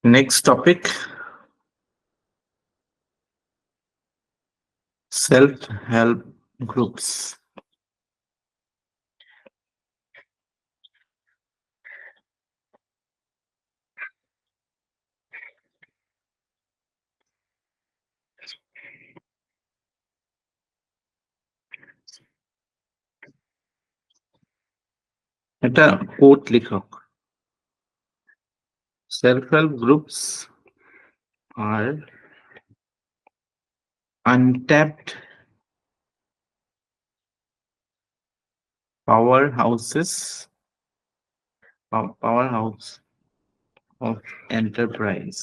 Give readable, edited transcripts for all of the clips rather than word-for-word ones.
Next topic, self-help groups. এটা coat লিখক। Self-help groups are untapped powerhouses, powerhouse of enterprise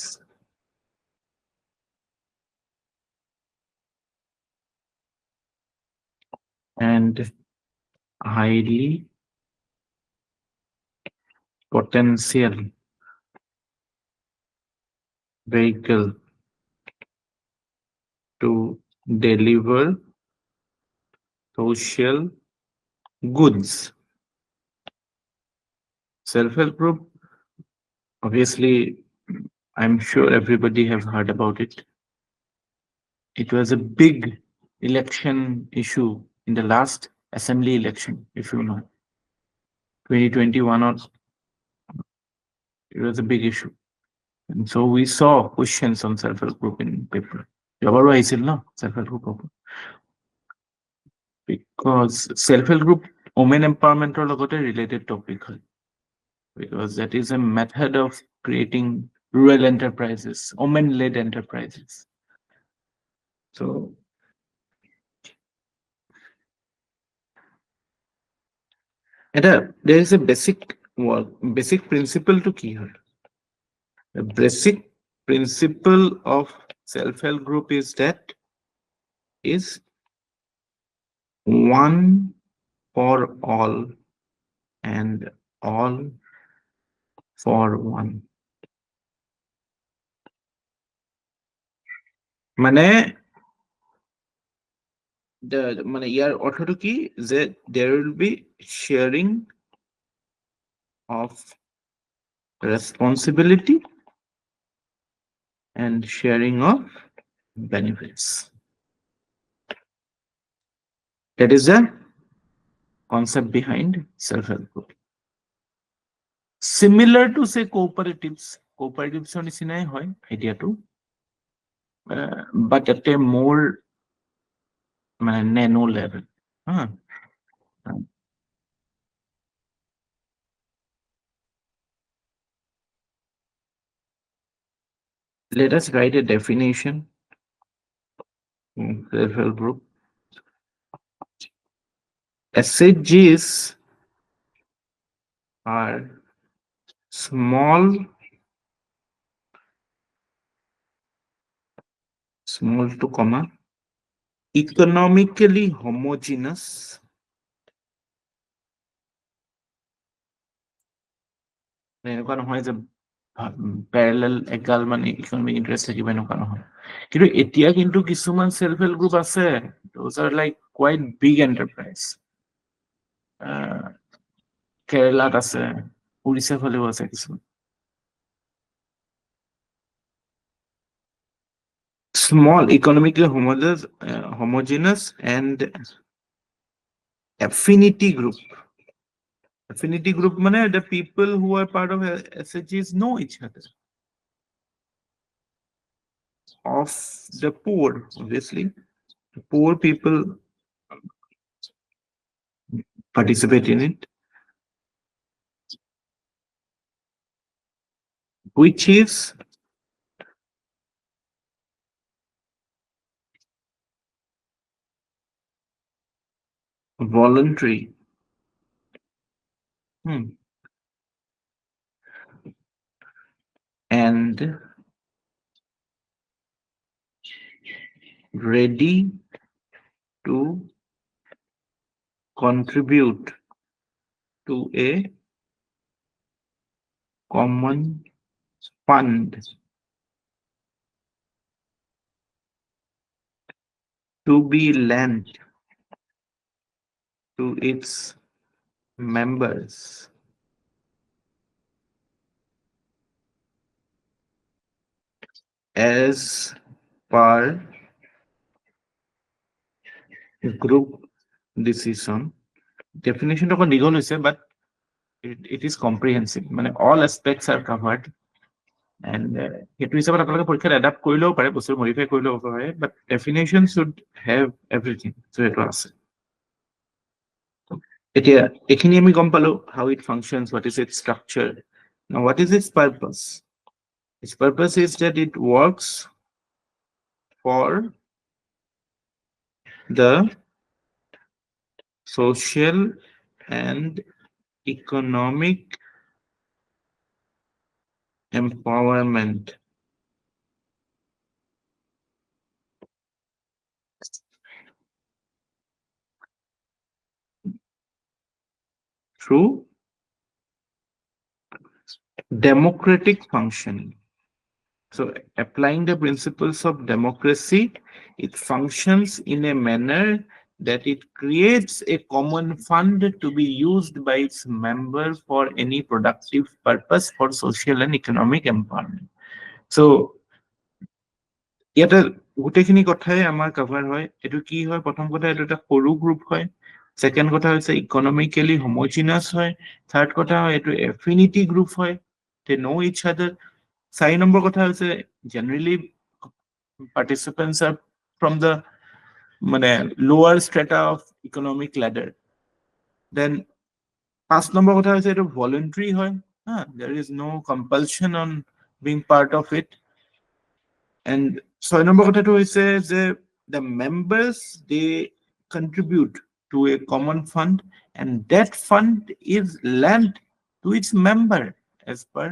and highly potential vehicle to deliver social goods. Self-help group, obviously, I'm sure everybody have heard about it. It was a big election issue in the last assembly election, if you know, 2021, or it was a big issue. And so we saw questions on self-help group in paper. এবারও আইছিল না self-help group because self-help group women empowerment লগতে related topic হয়, because that is a method of creating rural enterprises, women-led enterprises. So there is a basic work, basic principle to কি হয়. The basic principle of self-help group is that is one for all and all for one. মানে মানে ইয়ার অর্থটা কি যে there will be sharing of responsibility and sharing of benefits. That is the concept behind self-help group. Similar to say cooperatives. Cooperatives on নিচিনাই হয় আইডিয়াটো, but at a more nano level. Let us write a definition. Self-help group. SHGs are small to comma economically homogeneous এনেকুৱা নহয় যে parallel এগাল মানে economic interest থাকিব এনেকুৱা নহয়, কিন্তু এতিয়া কিন্তু কিছুমান সেলফ হেল্প গ্ৰুপ আছে, those are like quite big enterprise. কেৰালাত আছে, উৰিষ্যা ফালেও আছে কিছুমান। Small, economically homogeneous and affinity group. Affinity group মানে the people who are part of SHGs know each other. Of the poor, obviously, the poor people participate in it, which is voluntary. And ready to contribute to a common fund to be lent to its members as per group decision. Definition অকণ দীঘল হৈছে, but it is comprehensive. মানে all aspects are covered. And সেইটো হিচাপত আপোনালোকে পৰীক্ষাত adapt কৰিলেও পাৰে, বস্তু মডিফাই কৰি ল'ব পাৰে, but definition should have everything. So সেইটো আছে। এতিয়া এইখিনি আমি গম পালো how it functions, what is its structure. Now what is its purpose? Its purpose is that it works for the social and economic empowerment through democratic functioning. So applying the principles of democracy, it functions in a manner that it creates a common fund to be used by its member for any productive purpose for social and economic empowerment. So ইয়াতে গোটেইখিনি কথাই আমাৰ cover হয়। এইটো কি হয়, প্ৰথম কথা এইটো এটা সৰু গ্ৰুপ হয়। ছেকেণ্ড কথা হৈছে ইকনমিকেলি হোমোজিনাছ হয়। থাৰ্ড কথা হয় এইটো এফিনিটি গ্ৰুপ হয়, দে নো ইচ আদাৰ। 4 নম্বৰ কথা হৈছে generally participants are from the মানে lower strata of economic ladder. Then 5 number কথা হৈছে এইটো voluntary হয়, there is no compulsion on being part of it. And 6 number কথাটো হৈছে যে the members they contribute to a common fund and that fund is lent to its member as per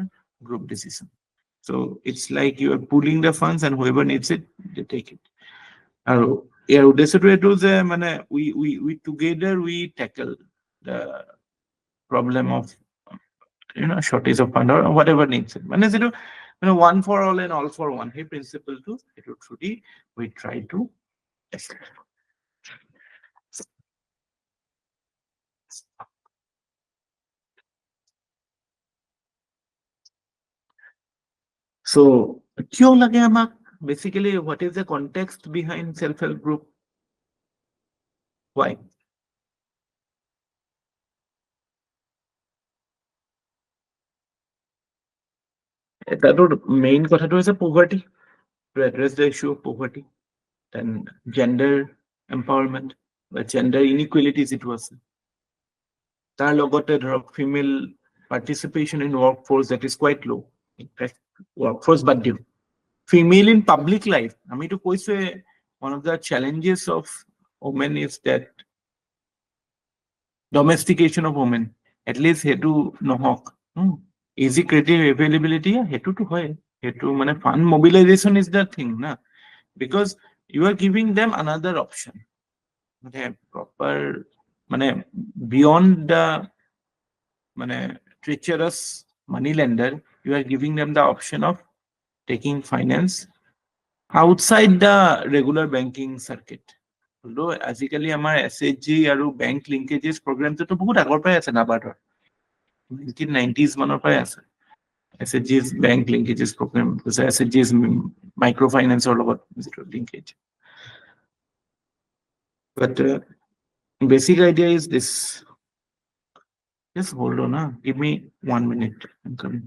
group decision. So it's like you are pooling the funds and whoever needs it, they take it. আৰু ইয়াৰ উদ্দেশ্যটো এইটো যে মানে we together we tackle the problem of shortage of fund or whatever needs it. মানে যেটো one for all and all for one, সেই principle to এইটো through the we try to escalate. So কিয় লাগে আমাক, basically what is the context behind self-help group? Why? এটাটোৰ main কথাটো হৈছে poverty, to address the issue of poverty, then gender empowerment বা gender inequality যিটো আছে, তাৰ লগতে ধৰক female participation in workforce that is quite low. In fact, workforce বাদ দিওঁ, female in public life, আমিতো কৈছোৱে one of the challenges of women is that domestication of women, at least সেইটো নহওক, easy creative availability সেইটোতো হয়, সেইটো মানে fund mobilization is the thing না, because you are giving them another option, মানে proper মানে beyond the মানে treacherous money lender, you are giving them the option of taking finance outside the regular banking circuit. Although আজিকালি আমাৰ SHG আৰু bank linkages program তো বহুত আগৰ পৰাই আছে, নাবাৰ্ডৰ 1990s মানৰ পৰাই আছে SHG's bank linkages program, SHG's microfinance or লগত যিটো linkage. But basic idea is this. Just hold on, give me 1 minute, I'm coming.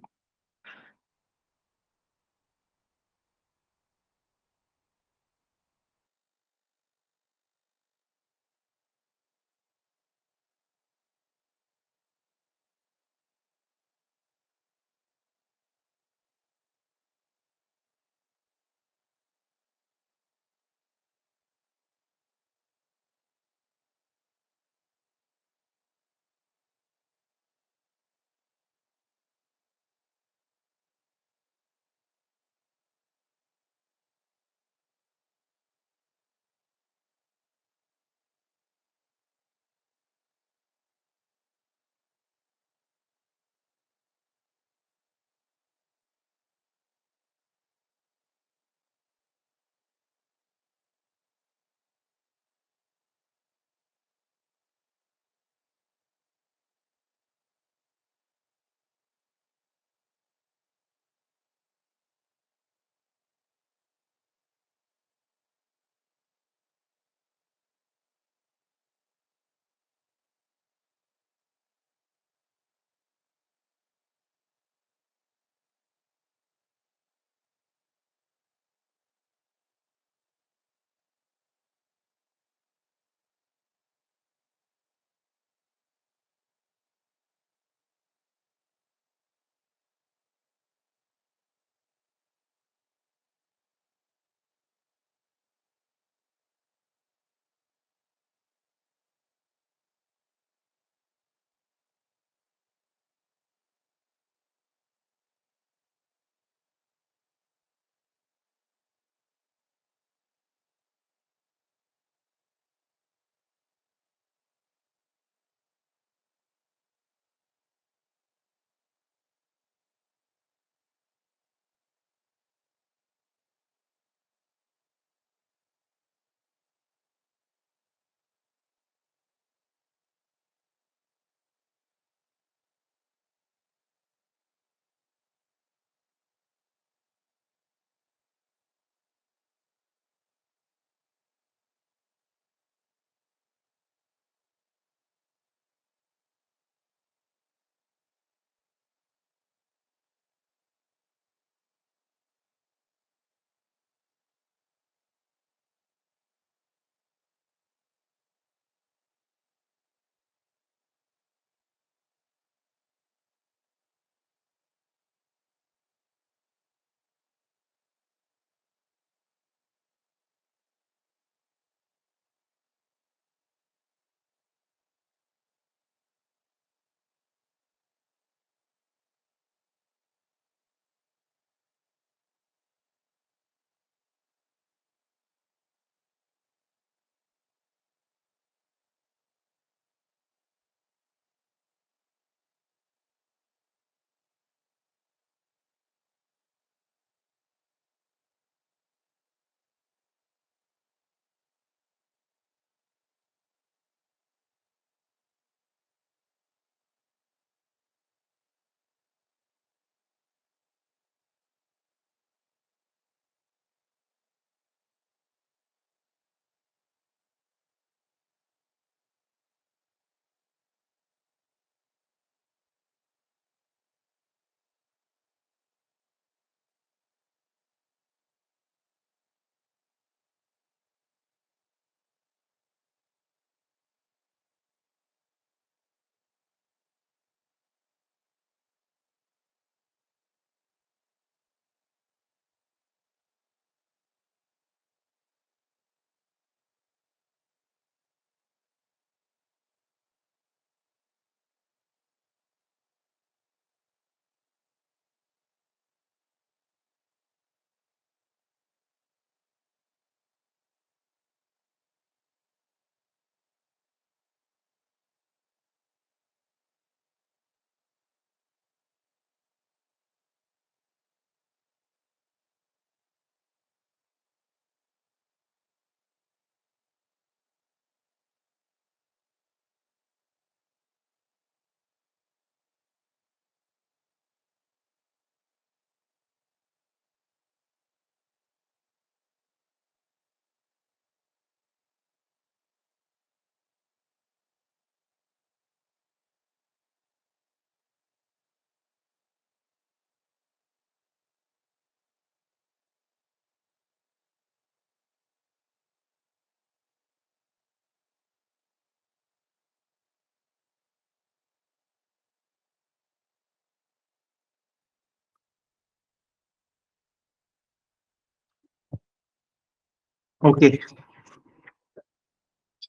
Okay,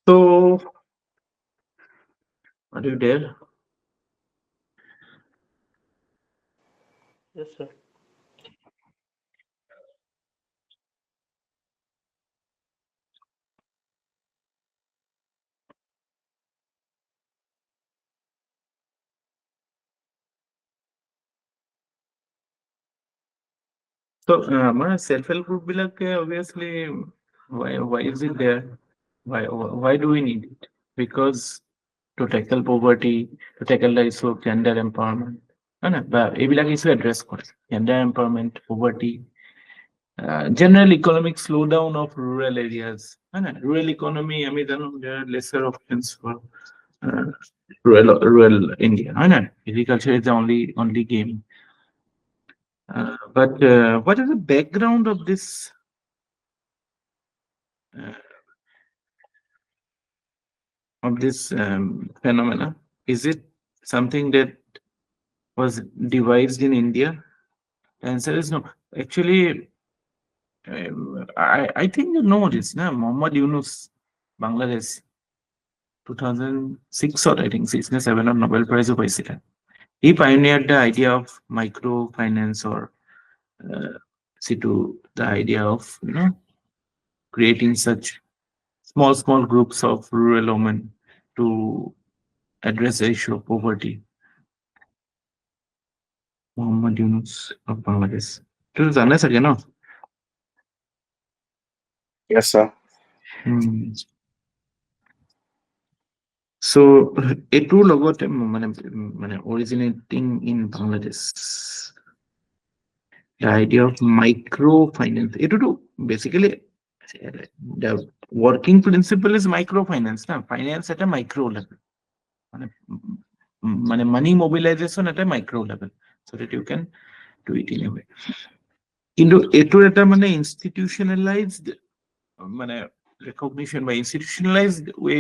so are you there? Yes, sir. So, my self-help group obviously, why is it there? Why do we need it? Because to tackle poverty, to tackle the issue of gender empowerment, বা এইবিলাক issue address কৰে gender empowerment, poverty, general economic slowdown of rural areas, rural economy আমি জানো there are lesser options for uh, rural India, agriculture is the only game. But what is the background uh, of this phenomena? Is it something that was devised in India? The answer is no. Actually, I think you know this, na? Muhammad Yunus, Bangladesh, 2006 or I think 6 or 7 or Nobel Prize পাইছিলে. He pioneered the idea of microfinance or to the idea of creating such small groups of rural women to address the issue of poverty. Muhammad Yunus of Bangladesh. To জানে চাগে ন? Yes, sir. Hmm. So এইটোৰ লগতে মানে originating in Bangladesh, the idea of microfinance. এইটোতো basically the working principle is microfinance, না? Finance at a micro level. মানে money mobilization at a micro level so that you can do it in a way. কিন্তু এইটোৰ এটা মানে institutionalized মানে recognition by institutionalized way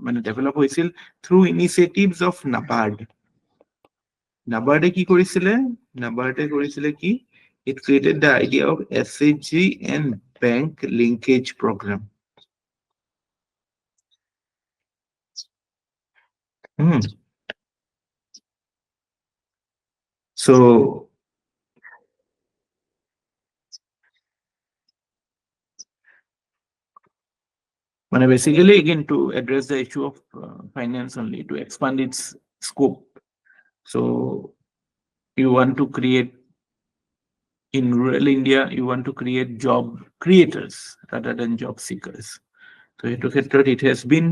মানে develop হৈছিল through initiatives of NABARD. NABARD কি কৰিছিলে? NABARD কৰিছিলে কি? It created the idea of SHG and bank linkage program. So basically again to address the issue of finance only, to expand its scope. So you want to create in rural India, you want to create job creators rather than job seekers. So it has been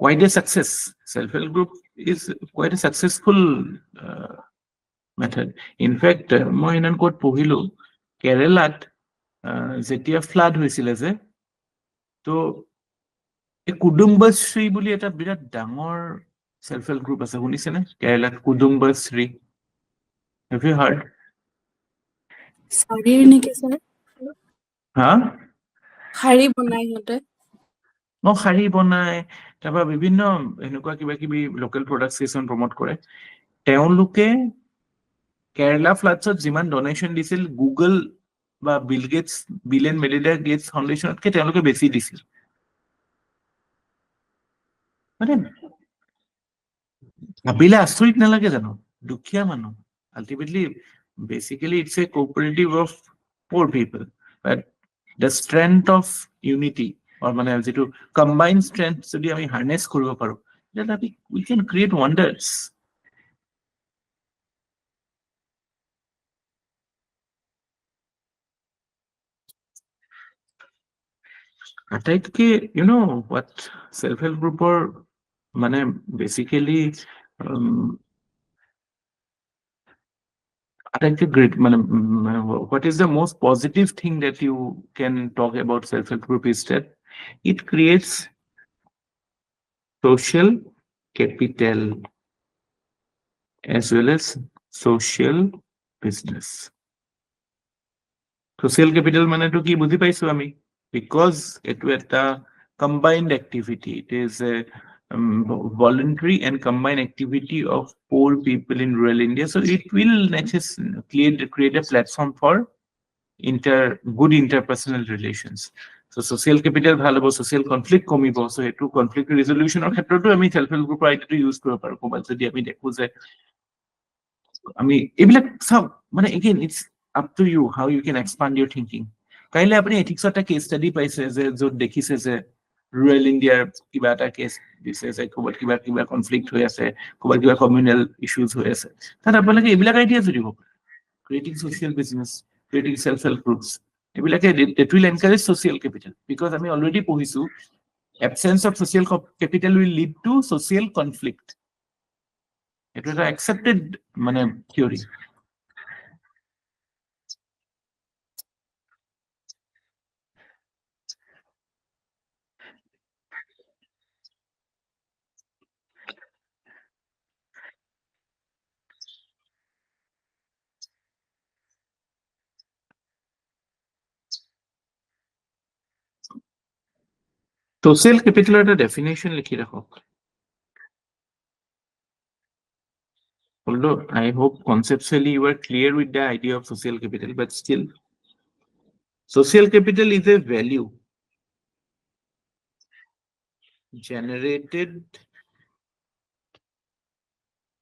quite a success. Self-help group is quite a successful method. In fact, মই ইমান ক'ত পঢ়িলো কেৰেলাত যেতিয়া flood হৈছিলে যে তো এই কুটুম্বশ্ৰী বুলি এটা বিৰাট ডাঙৰ সেলফ হেল্প গ্ৰুপ আছে, শুনিছেনে? কেৰেলাত কুটুম্বশ্ৰী, হেভ ইউ হাৰ্ড? শাৰীৰ নেকি ছাৰ? হা? শাৰী বনাই সিহঁতে। শাৰী বনাই, তাৰপৰা বিভিন্ন এনেকুৱা কিবা কিবি লোকেল প্ৰডাক্টছ কিছুমান প্ৰমোট কৰে। তেওঁলোকে কেৰেলা ফ্লাডছত যিমান ডনেশ্যন দিছিল গুগল বা Bill Gates, Bill and Melinda Gates ফাউণ্ডেশ্যনতকৈ তেওঁলোকে বেছি দিছিল। মানে ভাবিলে আচৰিত নালাগে জানো? দুখীয়া মানুহ ultimately basically it's a cooperative of poor people, but the strength of unity মানে যিটো কম্বাইন ষ্ট্ৰেংথ যদি আমি হাৰ্নেছ কৰিব পাৰো, উই কেন ক্ৰিয়েট ৱাণ্ডাৰ্ছ। আটাইতকে হোৱাট সেলফ হেল্প গ্ৰুপৰ মানে বেচিকেলি আটাইতকৈ গ্ৰেট মানে what is the most positive thing that you can talk about self-help group is that it creates social capital as well as social business. Social capital মানেটো কি বুজি পাইছো আমি, because এইটো এটা combined activity. It is a voluntary and combined activity of poor people in rural India. So it will create a platform for good interpersonal relations. So social capital ভাল হ'ব, social conflict কমিব, so এইটো conflict resolutionৰ ক্ষেত্ৰতো আমি self help group আইডিয়াটো use কৰিব পাৰো। ক'ৰবাত যদি আমি দেখো যে আমি এইবিলাক চাওক, মানে again it's up to you how you can expand your thinking. কাইলে আপুনি এথিক্সৰ এটা কেছ ষ্টাডি পাইছে যে য'ত দেখিছে যে ৰুৰেল ইণ্ডিয়াৰ কিবা এটা কেছ দিছে যে ক'ৰবাত কিবা কিবা কনফ্লিক্ট হৈ আছে, ক'ৰবাত কিবা কমিউনেল ইছ্যুজ হৈ আছে, তাত আপোনালোকে এইবিলাক আইডিয়াজ দিব পাৰে। Creating social business, creating self-help groups. It will encourage social capital because I already pohisu absence of social capital will lead to social conflict. It was an accepted theory. Social capital at a definition likhi rakho. Although I hope conceptually you are clear with the idea of social capital, but still, social capital is a value generated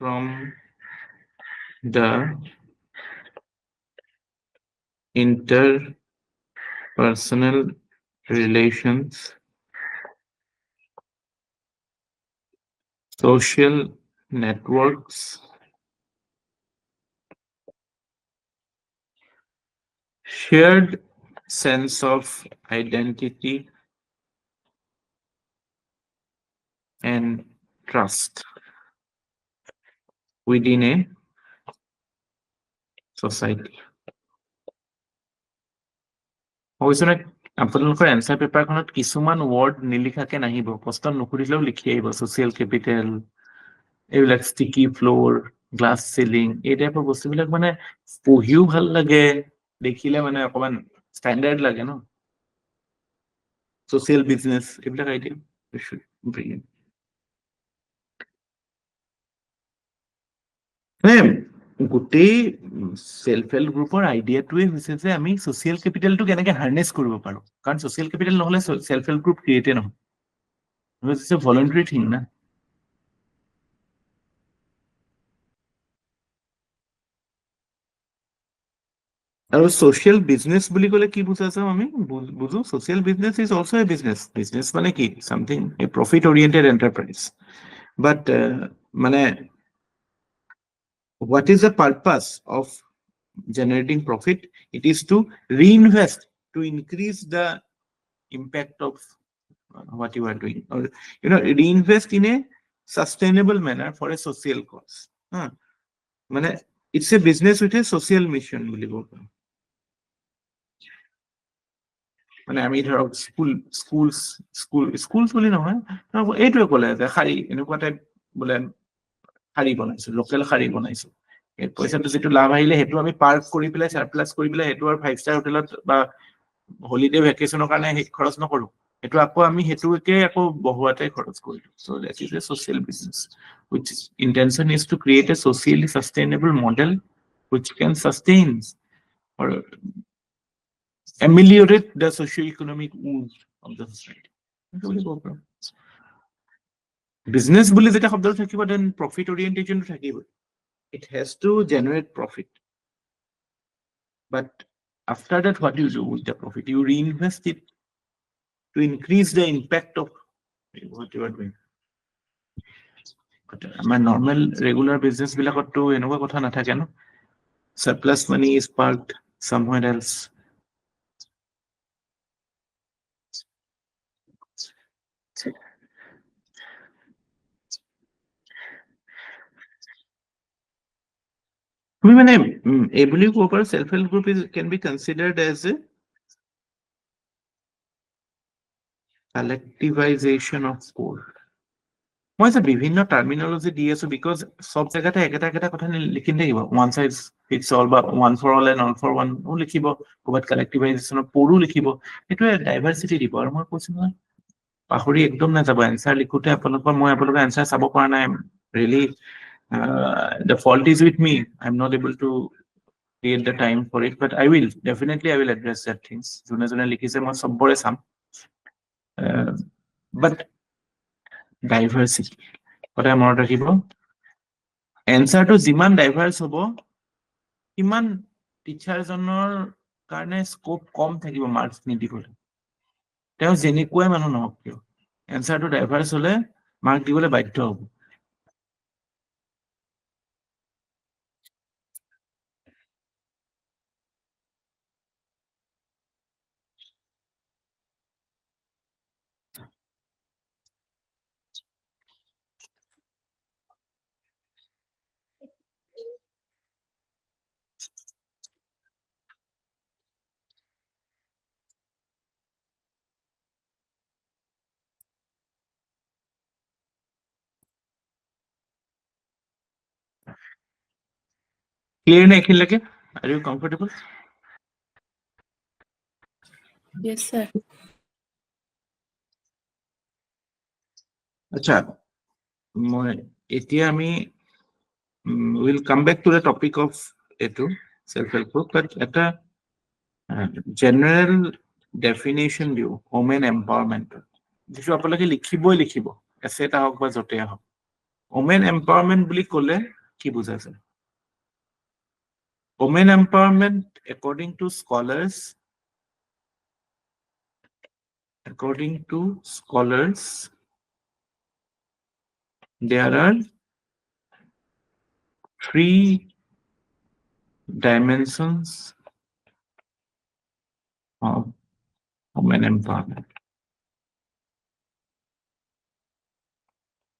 from the interpersonal relations, social networks, shared sense of identity and trust within a society. অৱশ্যে আপোনালোকৰ answer পেপাৰখনত কিছুমান word নিলিখাকে নাহিব, প্ৰশ্ন নুসুধিলেও লিখি আহিব। Social capital, এইবিলাক sticky floor, glass chilling, এই টাইপৰ বস্তুবিলাক মানে পঢ়িও ভাল লাগে, দেখিলে মানে অকণমান ষ্টেণ্ডাৰ্ড লাগে ন। ছ'চিয়েল বিজনেছ, এইবিলাক আইডিয়া গোটেই সেলফ হেল্প গ্ৰুপৰ আইডিয়াটোৱে হৈছে যে আমি ছ'চিয়েল কেপিটেলটো কেনেকে হাৰ্নেছ কৰিব পাৰো, কাৰণ ছ'চিয়েল কেপিটেল নহ'লে সেলফ হেল্প গ্ৰুপ ক্ৰিয়েটে নহয়, ইটছ এ ভলাণ্টাৰী থিং না। আৰু ছ'চিয়েল বিজনেছ বুলি ক'লে কি বুজা যাওঁ আমি বুজো, social business is also' a business. Business মানে কি, something A profit oriented enterprise, but মানে what is the purpose of generating profit? It is to reinvest, to increase the impact of what you are doing, or reinvest in a sustainable manner for a social cause. মানে it's a business with a social mission বুলি ক'ব পাৰোঁ। মানে আমি ধৰক school বুলি নহয়, এইটোৱে ক'লে যে শাৰী এনেকুৱা টাইপ বোলে শাৰী বনাইছো, লোকেল শাৰী বনাইছো, এই পইচাটো যিটো লাভ আহিলে সেইটো আমি পাৰ্ক কৰি পেলাই চাৰপ্লাছ কৰি পেলাই সেইটো আৰু 5-star হোটেলত বা হলিডে ভেকেশ্যনৰ কাৰণে খৰচ নকৰো, সেইটো আকৌ আমি সেইটোকে আকৌ বহুৱাতে খৰচ কৰিলো। So that is a social business which intention is to create a socially sustainable model which can sustain or ameliorate the socio-economic woes of the society. Business বুলি যেতিয়া শব্দটো থাকিব, then profit orientation থাকিব. It has to generate profit. But after that, what do you do with the profit? You reinvest it to increase the impact of what you are doing. But my normal regular business বিলাকততো এনেকুৱা কথা নাথাকে ন, surplus money is parked somewhere else. তুমি মানে এই বুলি ক'ব পাৰো self help group can be considered as a collectivization of core. মই যে বিভিন্ন টাৰ্মিনলজি দি আছো বিকজ সব জেগাতে একেটা কথা লিখি থাকিব, ওৱান চাইজ ফিটছ অল বা one for all and all for ওৱানো লিখিব, ক'ৰবাত কালেক্টিভাইজেশ্যনৰ পৰো লিখিব, সেইটোৱে ডাইভাৰ্চিটি দিব। আৰু মই কৈছো নহয়, পাহৰি একদম নাযাব, এনচাৰ লিখোতে মই আপোনালোকৰ এনচাৰ চাব পৰা নাই, really the fault is with me, I am not able to create the time for it, but I will definitely I will address that things. June june likhise moi sobbore sam. But diversity কথা মনত ৰাখিব, এনসাৰটো যিমান ডাইভাৰ্স হ'ব সিমান টিচাৰজনৰ কাৰণে scope কম থাকিব marks নিদিবলৈ। তেওঁ যেনেকুৱাই মানুহ নহওক কিয় এনসাৰটো ডাইভাৰ্স হলে মাৰ্ক দিবলৈ বাধ্য হ'ব। ক্লিয়াৰ নে এইখিনিলৈকে? Are you comfortable? Yes, sir. আচ্ছা, মই এতিয়া আমি will come back to the topic of এইটো সেলফ হেল্প গ্ৰুপ, বাট এটা জেনেৰেল ডেফিনেশ্যন দিওঁ ওমেন এম্পাৱাৰমেণ্টৰ, যিটো আপোনালোকে লিখিবই লিখিব, এছে এটা হওক বা য'তেই হওক। ওমেন এম্পাৱাৰমেণ্ট বুলি ক'লে কি বুজা যায়? Women empowerment, according to scholars, there are 3 dimensions of women empowerment.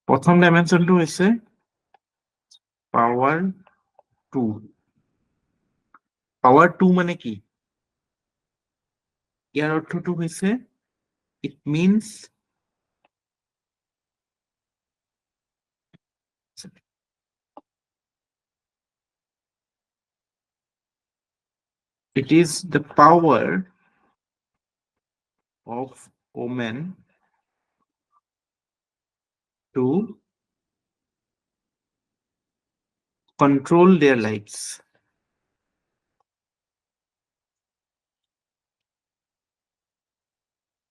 প্ৰথম ডাইমেনশনটো হৈছে পাৱাৰ 2। পাৱাৰ 2 মানে কি? ইয়াৰ অৰ্থটো হৈছে it means it is the power of women to control their lives.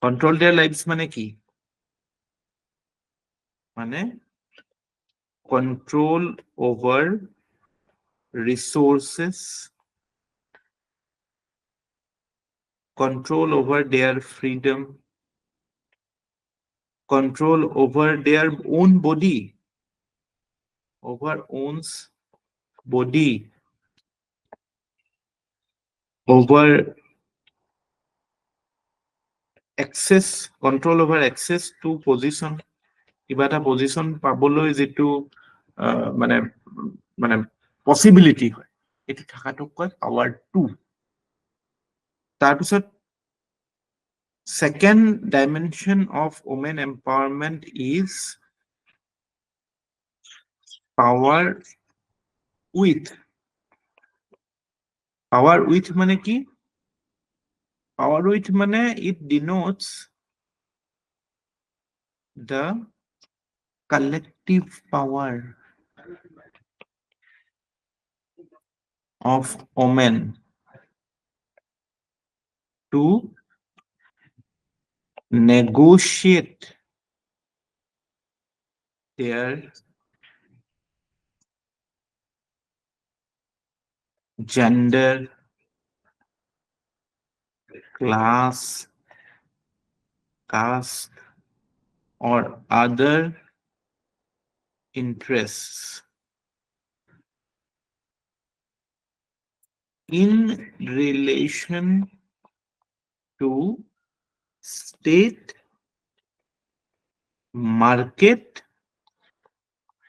Control their lives মানে কি? মানে control over resources, control over their freedom, control over their own body, over own's body, over access, control over access to position, কিবা এটা position পাবলৈ যেটো মানে মানে possibility হয় এটো থাকাটো কয় পাৱাৰ 2। তাৰপিছত second dimension of women empowerment is power with. Power with মানে কি? Power with মানে it denotes the collective power of women to negotiate their gender, class, caste, or other interests in relation to state, market,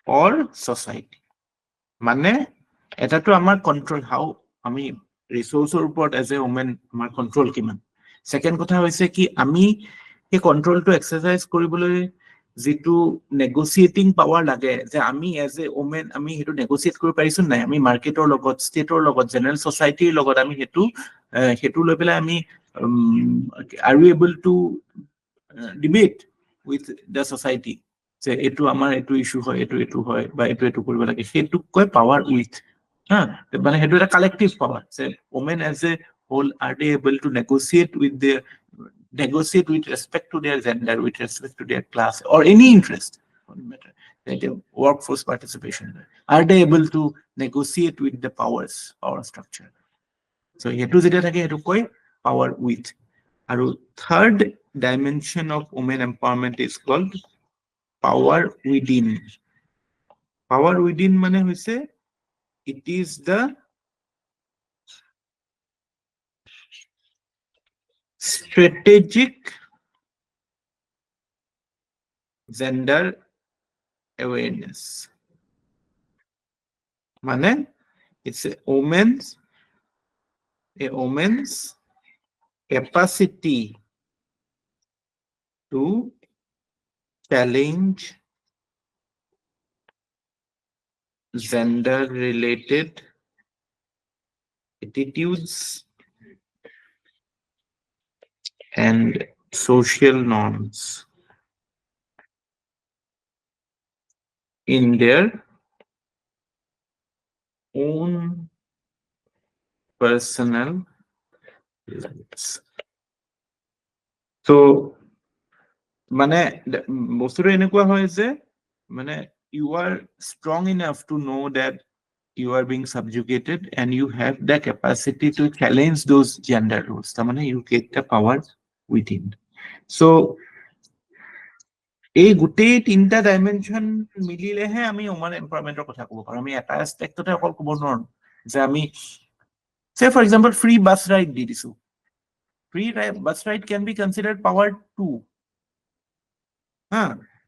or society. মানে এটাটো আমাৰ control, how আমি ৰিসোৰ্সৰ ওপৰত as a women আমাৰ control কিমান। Second কথা হৈছে কি আমি এই কন্ট্ৰোলটো এক্সাৰসাইজ কৰিবলৈ যেটো নেগোসিয়েটিং পাৱাৰ লাগে, যে আমি এজ এ ওমেন আমি হেতু নেগোসিয়েট কৰিব পাৰিছো নাই, আমি মাৰ্কেটৰ লগত, ষ্টেটৰ লগত, জেনাৰেল সোসাইটিৰ লগত আমি হেতু লৈ পেলাই আমি are we able to debate with the society যে এটো আমাৰ এটো ইস্যু হয়, এটো হয় বা এটো কৰিব লাগে, হেতু কয় পাৱাৰ উইথ। মানে সেইটো এটা কালেক্টিভ পাৱাৰ যে women as a whole are they able to negotiate with respect to their gender, with respect to their class or any interest, doesn't matter, that workforce participation, are they able to negotiate with the power structure. So সেইটো যেতিয়া থাকে সেইটো কয় power with. আৰু third dimension of women empowerment is called power within. Power within মানে হৈছে it is the strategic gender awareness. মানে it's a woman's capacity to challenge gender related attitudes and social norms in their own personal lives. So মানে বস্তুটো এনেকুৱা হয় যে মানে you are strong enough to know that you are being subjugated and you have the capacity to challenge those gender roles. তাৰমানে you get the power within. So এই গোটেই তিনটা ডাইমেনশন মিলিলেহে আমি ওমেন এম্পাৱাৰমেণ্টৰ কথা ক'ব পাৰোঁ। আমি এটা এস্পেক্টতে অকল ক'ব নোৱাৰো যে আমি say for example free bus ride দি দিছো। Free bus ride can be considered power too.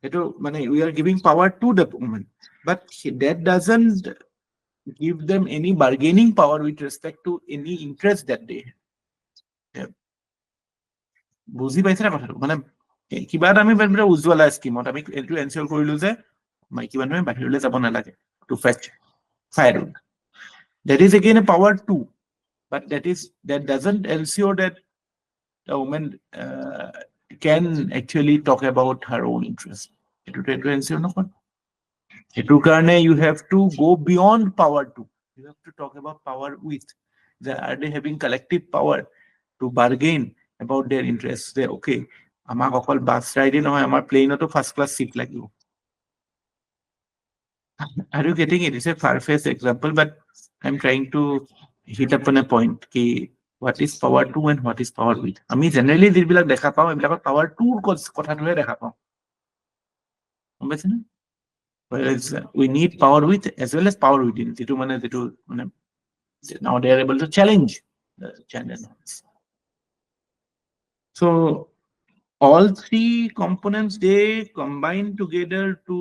সেইটো মানে we are giving power to the woman, but that doesn't give them any bargaining power with respect to any interest that they have. বুজি পাইছে না কথাটো? মানে কিবা এটা আমি উজ্জ্বলা স্কিমত আমি এইটো এনচিয়ৰ কৰিলো যে মাইকী মানুহে বাহিৰলৈ যাব নালাগে to fetch firewood. That is again a power too, but that doesn't ensure that a woman can actually talk about her own interest. It ensure নহয়। সেইটোৰ কাৰণে you have to go beyond power to. You have to talk about power with. Are they having collective power to bargain about their interests? They okay, আমাক অকল বাছ ৰাইডে নহয়, আমাৰ প্লেনতো first class cheat লাগিব। Are you getting it? It's a far-fetched example, but I'm trying to hit upon a point. What is power to and what is power with? আমি generally যিবিলাক দেখা পাওঁ এইবিলাকত power to কথাটোহে দেখা পাওঁ। গম পাইছে নে? Whereas we need power with as well as power within. Now they are able to challenge the gender norms. So all three components, they combine together to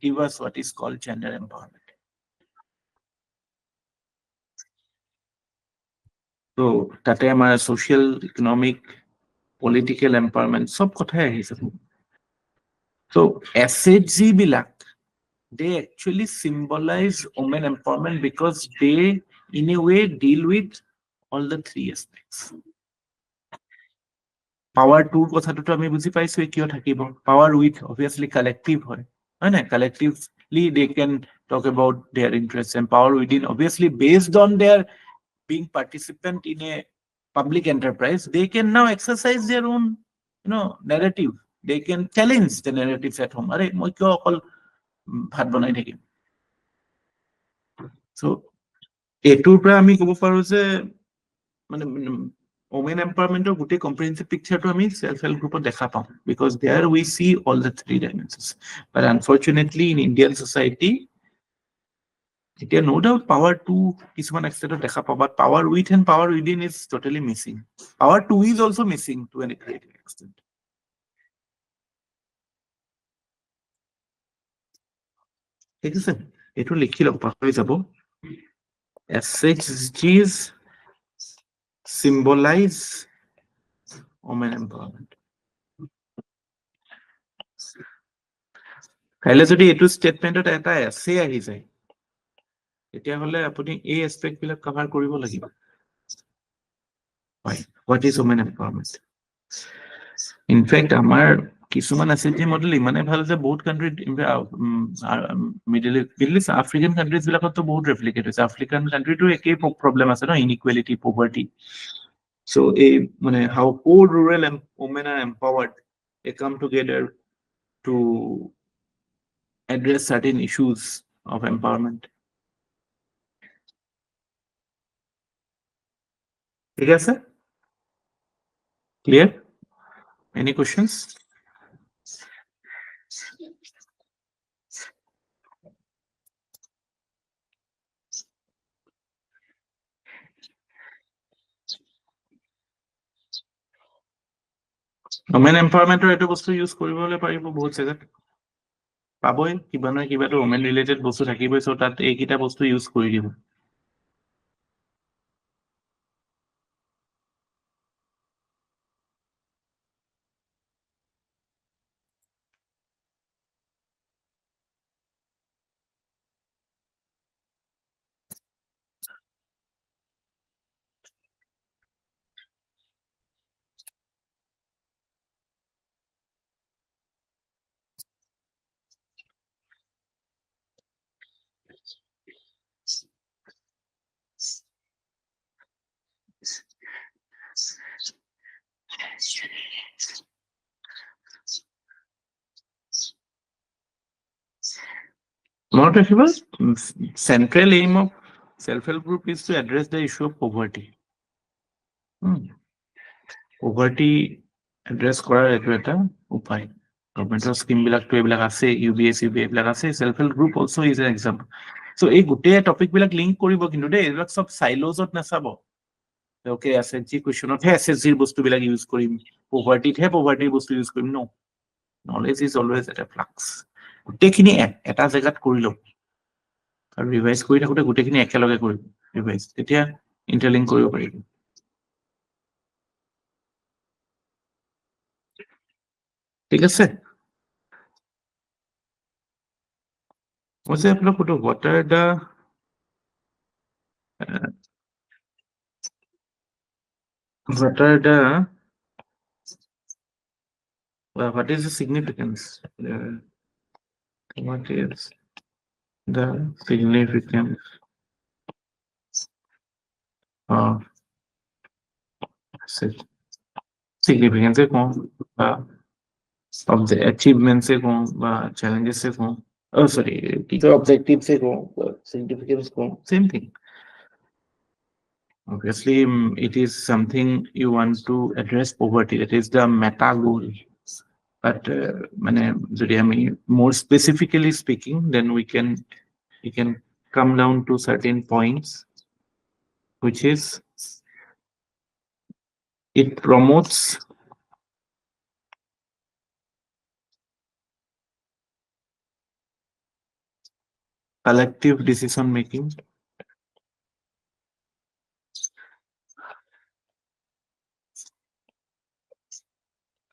give us what is called gender empowerment. So তাতে আমাৰ social, economic, political empowerment সব কথাই আহিছে। So SHG black, they actually symbolize women empowerment because they in a way deal with all the three aspects. Power to কথাটোতো আমি বুজি পাইছো কিয় থাকিব। Power with obviously collective হয় না? Collectively they can talk about their interests, and power within obviously based on their being participant in a public enterprise, they can now exercise their own narrative. They can challenge the narratives at home. আরে মই কিয় অকল ভাত বনাই থাকিম। So এইটোৰ পৰা আমি ক'ব পাৰো যে মানে women empowerment গোটেই comprehensive picture to আমি self help group দেখা পাওঁ, because there we see all the three dimensions. But unfortunately in Indian society, এতিয়া no doubt power to কিছুমান extent দেখা পাওঁ, but power with and power within is totally missing. Power to is also missing to an extent. ঠিক আছে, এইটো লিখি লওক, পাহৰি যাব। SHGs symbolize women empowerment. কাইলৈ যদি এইটো ষ্টেটমেন্টত এটা এছে আহি যায়, তেতিয়াহ'লে আপুনি এই এস্পেক্ট বিলাক কভাৰ কৰিব লাগিব। What is women empowerment? In fact, আমাৰ কিছুমান এচিডি মডেল ইমানে ভাল যে বহুত কাণ্ট্ৰিত মিডল ইষ্ট আফ্ৰিকান কাণ্ট্ৰিজ বিলাকতো বহুত ৰেপ্লিকেট হৈছে আফ্ৰিকান কাণ্ট্ৰিটো একেই প্ৰব্লেম আছে ন ইনইকুৱেলিটি পভাৰ্টি চ' এই মানে how poor rural women are empowered they come together to address certain issues of empowerment. ঠিক আছে? Clear? Any questions? Women empowerment এইটো বস্তু ইউজ কৰিবলৈ পাৰিব বহুত জেগাত পাবই কিবা নহয় কিবাটো women related বস্তু থাকিবই চ' তাত এইকেইটা বস্তু ইউজ কৰি দিব মনত ৰাখিব central aim of self-help group is to address the issue of poverty. Poverty address কৰাৰ এইটো এটা উপায় গভৰ্ণমেণ্টৰ স্কিম বিলাকতো এইবিলাক আছে UBS এইবিলাক আছে self help group also is an example so এই গোটেই টপিক বিলাক লিংক কৰিব কিন্তু দেই এইবিলাক সব সাইলোজত নাচাব ওকে SSG কুৱেশ্যনতহে SSGৰ বস্তুবিলাক ইউজ কৰিম পভাৰ্টিতহে পভাৰ্টিৰ বস্তু ইউজ কৰিম ন knowledge is always at a flux গোটেইখিনি এটা জেগাত কৰি লওক আৰু ৰিভাইজ কৰি থাকোঁতে গোটেইখিনি একেলগে কৰিব ৰিভাইজ তেতিয়া ইণ্টাৰলিংক কৰিব পাৰিব ঠিক আছে মই যে আপোনাক সুধো what are the what is the significance what is the significance of significance of the achievements se कहूं challenges se कहूं oh sorry teacher objectives se कहूं significance कहूं same thing obviously it is something you want to address poverty that is the meta goal but মানে যদি আমি more specifically speaking then we can come down to certain points which is it promotes collective decision making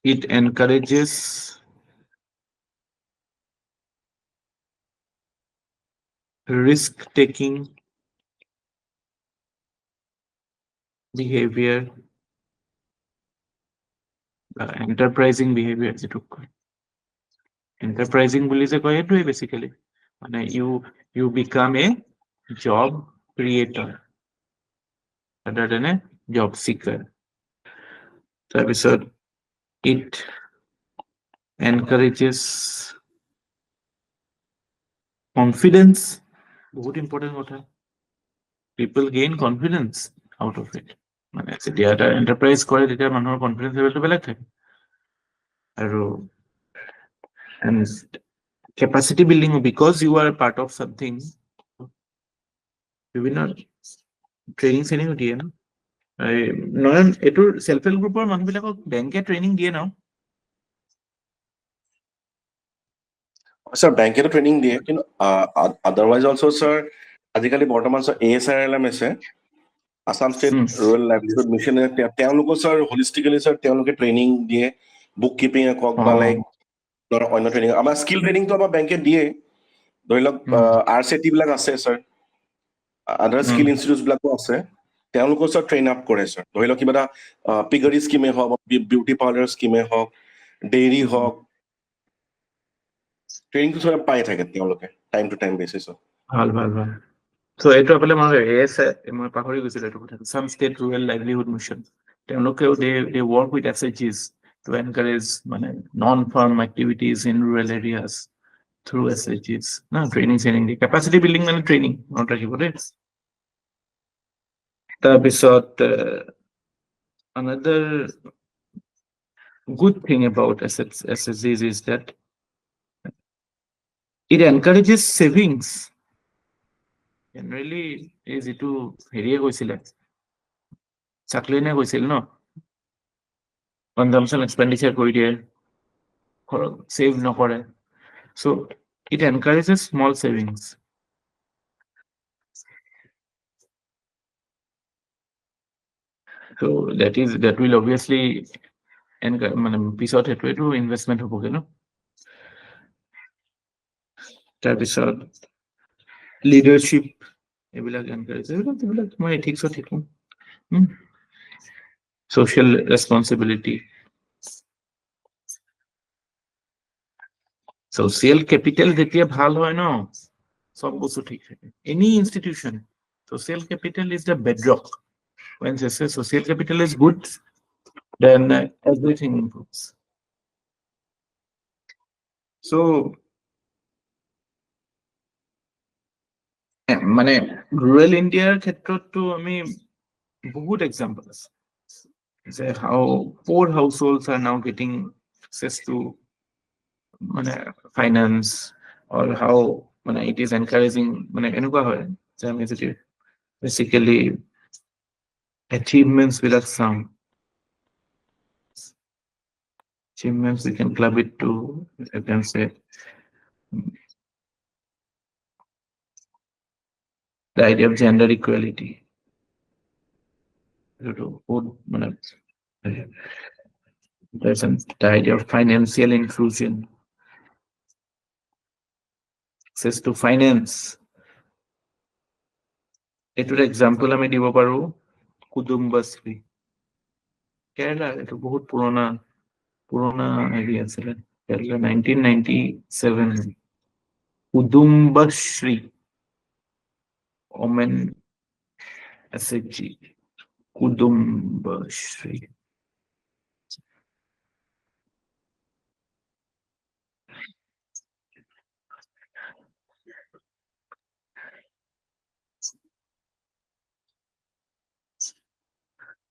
it encourages risk taking behavior enterprising behavior enterprising বুলি যে কয় এইটোৱে basically মানে you become a job creator rather than a job seeker তাৰপিছত it encourages confidence বহুত important কথা people gain confidence out of it মানে যেতিয়া এটা এন্টাৰপ্ৰাইজ কৰে তেতিয়া মানুহৰ কনফিডেন্স লেভেলটো বেলেগ থাকে আৰু and capacity building because you are part of something বিভিন্ন ট্ৰেইনিং চেনিং দিয়ে ন নয়ন এইটোৰ সেলফ হেল্প গ্ৰুপৰ মানুহবিলাকক বেংকে ট্ৰেইনিং দিয়ে ন স্যার ব্যাংকেটো ট্ৰেইনিং দিয়ে কিন্তু আদাৰৱাইজ অলসো স্যার আজিকালি বৰ্তমান স্যার ASRLM আছে Assam state rural livelihood mission তেওঁলোকো স্যার হোলিষ্টিকেলি স্যার তেওঁলোকে ট্ৰেইনিং দিয়ে বুক কিপিং কক বা লাইক অন্য ট্ৰেইনিং আমাৰ স্কিল ট্ৰেইনিংটো আমাৰ বেংকে দিয়ে ধৰি লওক RCT বিলাক আছে স্যার আদাৰ স্কিল ইনষ্টিটিউট বিলাকো আছে তেওঁলোকো স্যার ট্ৰেইন আপ কৰে স্যার ধৰি লওক কিবা এটা পিগাৰী স্কিমে হওক বিউটি পাৰ্লাৰ স্কিমে হওক ডেইৰী হওক ট্ৰেইনিংটো সব পাই থাকে তেওঁলোকে টাইম টু টাইম বেচিছত ভাল ভাল ভাল সো এইটো আপলে মই এএছএ মই পাহৰি গৈছিলো এইটো কথা some state rural livelihood mission তেওঁলোকেও they work with SHGs to encourage মানে non farm activities in rural areas through SHGs না ট্ৰেইনিং দি capacity building মানে ট্ৰেইনিং মনত ৰাখিব দেই তাৰপিছত another good thing about SHGs is that it encourages savings. Generally, is যিটো হেৰিয়ে কৈছিলে চাকলিনে কৈছিল ন কনজাম্পচন এক্সপেণ্ডিচাৰ কৰি দিয়ে সেভ নকৰে so it encourages small savings. So that will obviously মানে পিছত সেইটো ইনভেষ্টমেণ্ট হ'বগে ন তাৰপিছত লিডাৰশ্বিপ এইবিলাক এনকাৰেজ এইবিলাক মই এথিক্সত শিকোঁ social responsibility. Social capital যেতিয়া ভাল হয় ন সব বস্তু ঠিক থাকে any institution social capital is the bedrock. When social capital is good then everything improves. So মানে rural India ক্ষেত্ৰতটো আমি বহুত example আছে যে how poor households are now getting access to মানে finance or how মানে it is encouraging মানে এনেকুৱা হয় যে আমি যদি basically achievements বিলাক চাওঁ achievements we can club it to I can say the idea of gender equality there's the idea of financial inclusion access to finance এটার example আমি দিব পাৰো কুদুম্বাশ্রী কেরালা এটা বহুত পুরোনা হেৰি আছিলে কেরালা 1997 কুদুম্বাশ্রী ওমেন SHG কুদুম্বাশ্রী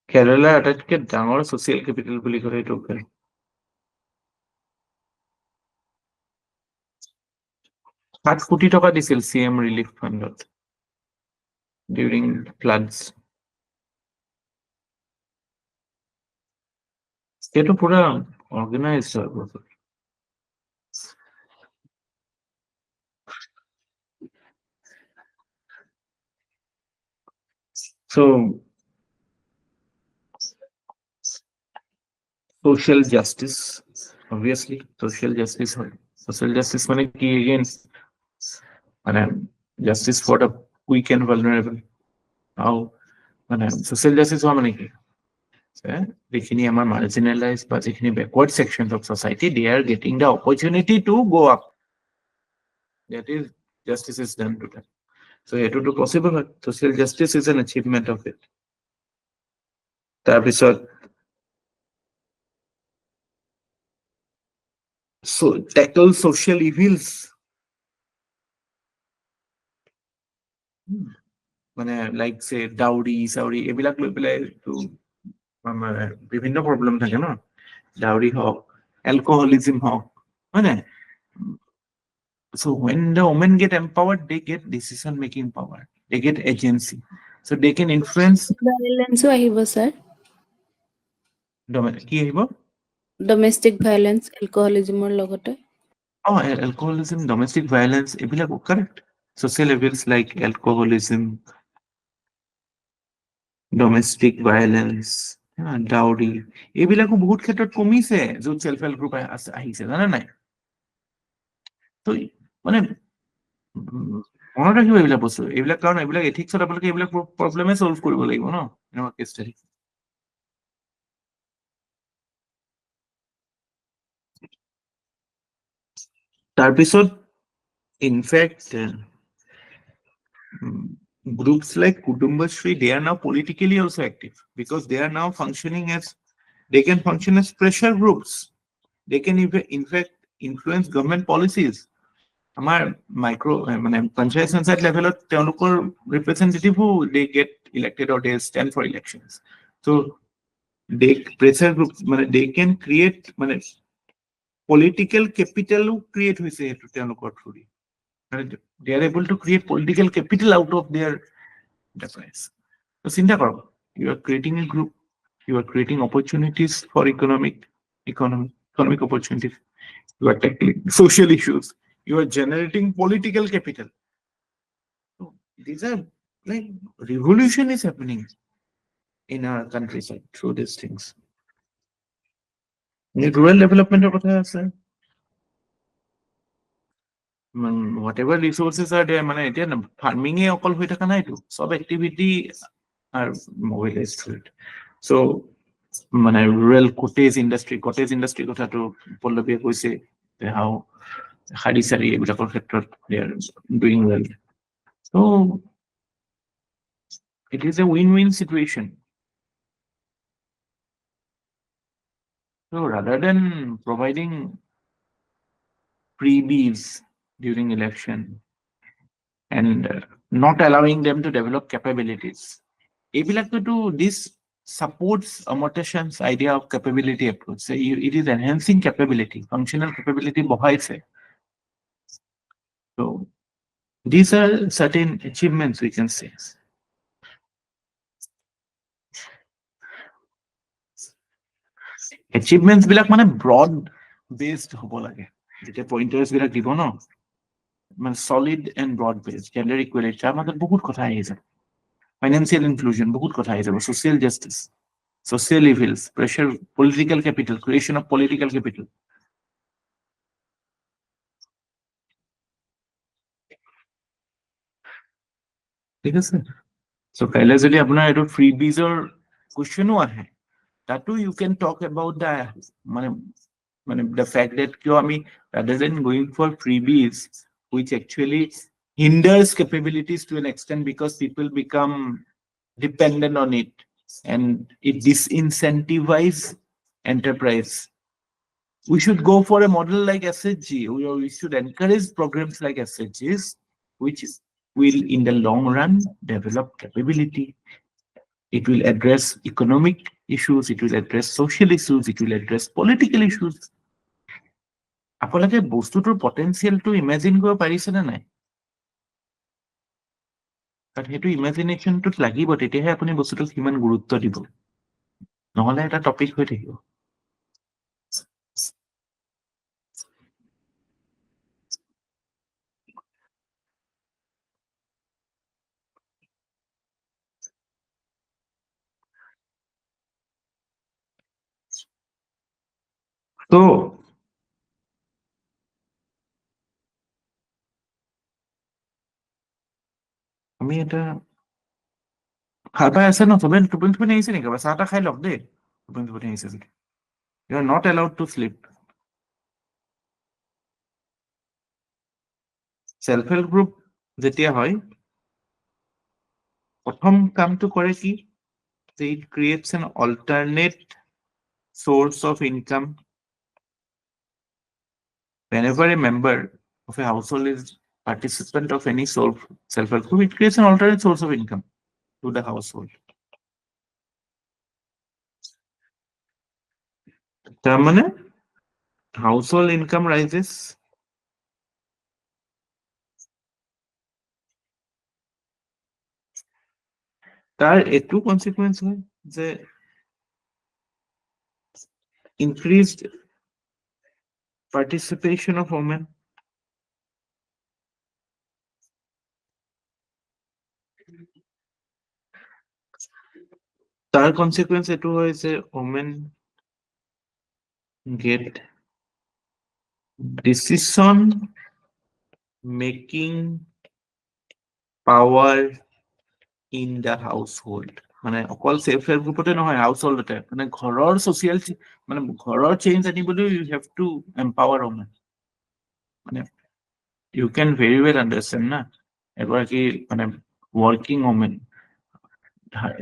কেৰালা আটাইতকৈ ডাঙৰ ছ'চিয়েল কেপিটেল বুলি ক'লে এইটো 7 কোটি টকা দিছিল CM ৰিলিফ ফাণ্ডত ডিউৰিং ফ্লাডছ সেইটো পুৰা অৰ্গেনাইজড হয় বস্তুটো So social justice, obviously, social justice মানে কি again মানে justice for the weak and vulnerable. How মানে social justice হোৱা মানে কি যিখিনি আমাৰ marginalized বা যিখিনি backward sections of society they are getting the opportunity to go up. That is justice is done to them. So এইটোতো possible হয় social justice is an achievement of it. তাৰপিছত so tackle social evils মানে like say dowry এইবিলাক লৈ পেলাই তো বিভিন্ন problem থাকে ন dowry হওক alcoholism হওক হয় নাই so when the women get empowered they get decision making power they get agency so they can influence ভায়োলেন্সও আহিব স্যার কি আহিব ডমেষ্টিক ভায়োলেন্স এলকহলিজমৰ লগতে alcoholism domestic violence এইবিলাক correct social evils like alcoholism domestic violence dowry এইবিলাকো বহুত ক্ষেত্ৰত কমিছে য'ত সেলফ হেল্প গ্ৰুপ আহিছে জানা নাই তো মানে মনত ৰাখিব এইবিলাক বস্তু এইবিলাক কাৰণ এইবিলাক এথিক্সত আপোনালোকে এইবিলাক প্ৰব্লেমে সলভ কৰিব লাগিব ন এনেকুৱা কেছ ষ্টাডি তাৰপিছত in fact groups like Kudumbashree, they are now politically also active because they are now functioning as, they can function as pressure groups. They can even, in fact, influence government policies. আমাৰ micro মানে পঞ্চায়ত পঞ্চায়ত লেভেলত তেওঁলোকৰ ৰিপ্ৰেজেণ্টেটিভো they get elected or they stand for elections so' they pressure group মানে দে কেন create মানে political কেপিটেলো create হৈছে সেইটো তেওঁলোকৰ through the they are able to create political capital out of their enterprise ত' চিন্তা কৰক you are creating a group you are creating opportunities for economic opportunities. You are tackling social issues. You are generating political capital. So these are like revolution is happening in our countryside through these things. Rural development of sir. Whatever resources are there, farming e okol hoi thaka nai to. Sob activity are mobilized through it. So rural cottage industry কথাটো পল্লৱীয়ে কৈছে how শাৰী চাৰী এইবিলাকৰ ক্ষেত্ৰত they are doing well. So it is a win-win situation. So rather than providing freebies during election and not allowing them to develop capabilities, this supports Amartya Sen's idea of capability approach. So it is enhancing capability, functional capability বঢ়াইছে. So these are certain achievements we can say. Achievements black broad based হ'ব লাগে যেতিয়া pointers বিলাক দিব ন solid and broad based gender equality তাৰ মাজত বহুত কথা আহি যাব financial inclusion বহুত কথা আহি যাব social justice social evils pressure political capital creation of political capital ঠিক আছে so কাইলৈ যদি আপোনাৰ এইটো freebies-ৰ question-ও আহে তাতো you can talk about the fact that rather than going for freebies which actually hinders capabilities to an extent because people become dependent on it and it disincentivizes enterprise. We should go for a model like SHG. We should encourage programs like SHGs, which will in the long run develop capability. It will address economic issues, it will address social issues, it will address political issues. আপোনালোকে বস্তুটোৰ পটেনচিয়েলটো imagine কৰিব পাৰিছেনে নাই কাৰণ সেইটো ইমেজিনেশ্যনটোত লাগিব তেতিয়াহে আপুনি বস্তুটোক কিমান গুৰুত্ব দিব নহলে এটা টপিক হৈ থাকিব তো আমি এটা ভাল পাই আছে ন চবে টোপনি আহিছে নেকি চাহ তাহ খাই লওক দেই টোপনি আহিছে যদি you are not allowed to sleep self help group যেতিয়া হয় প্ৰথম কামটো কৰে কি যে it creates an alternate source of income whenever a member of a household is participant of any self-help group, it creates an alternate source of income to the household. Household income rises. তাৰ এইটো consequence হয় যে increased participation of women. তাৰ consequence এইটো হয় যে women get decision making power in the household. অকল self help গ্ৰুপতে নহয় হাউচহোল্ডতে ঘৰৰ social ঘৰৰ চেঞ্জ আনিবলৈ you have to empower women. মানে you can very well understand না এগৰাকী মানে working woman,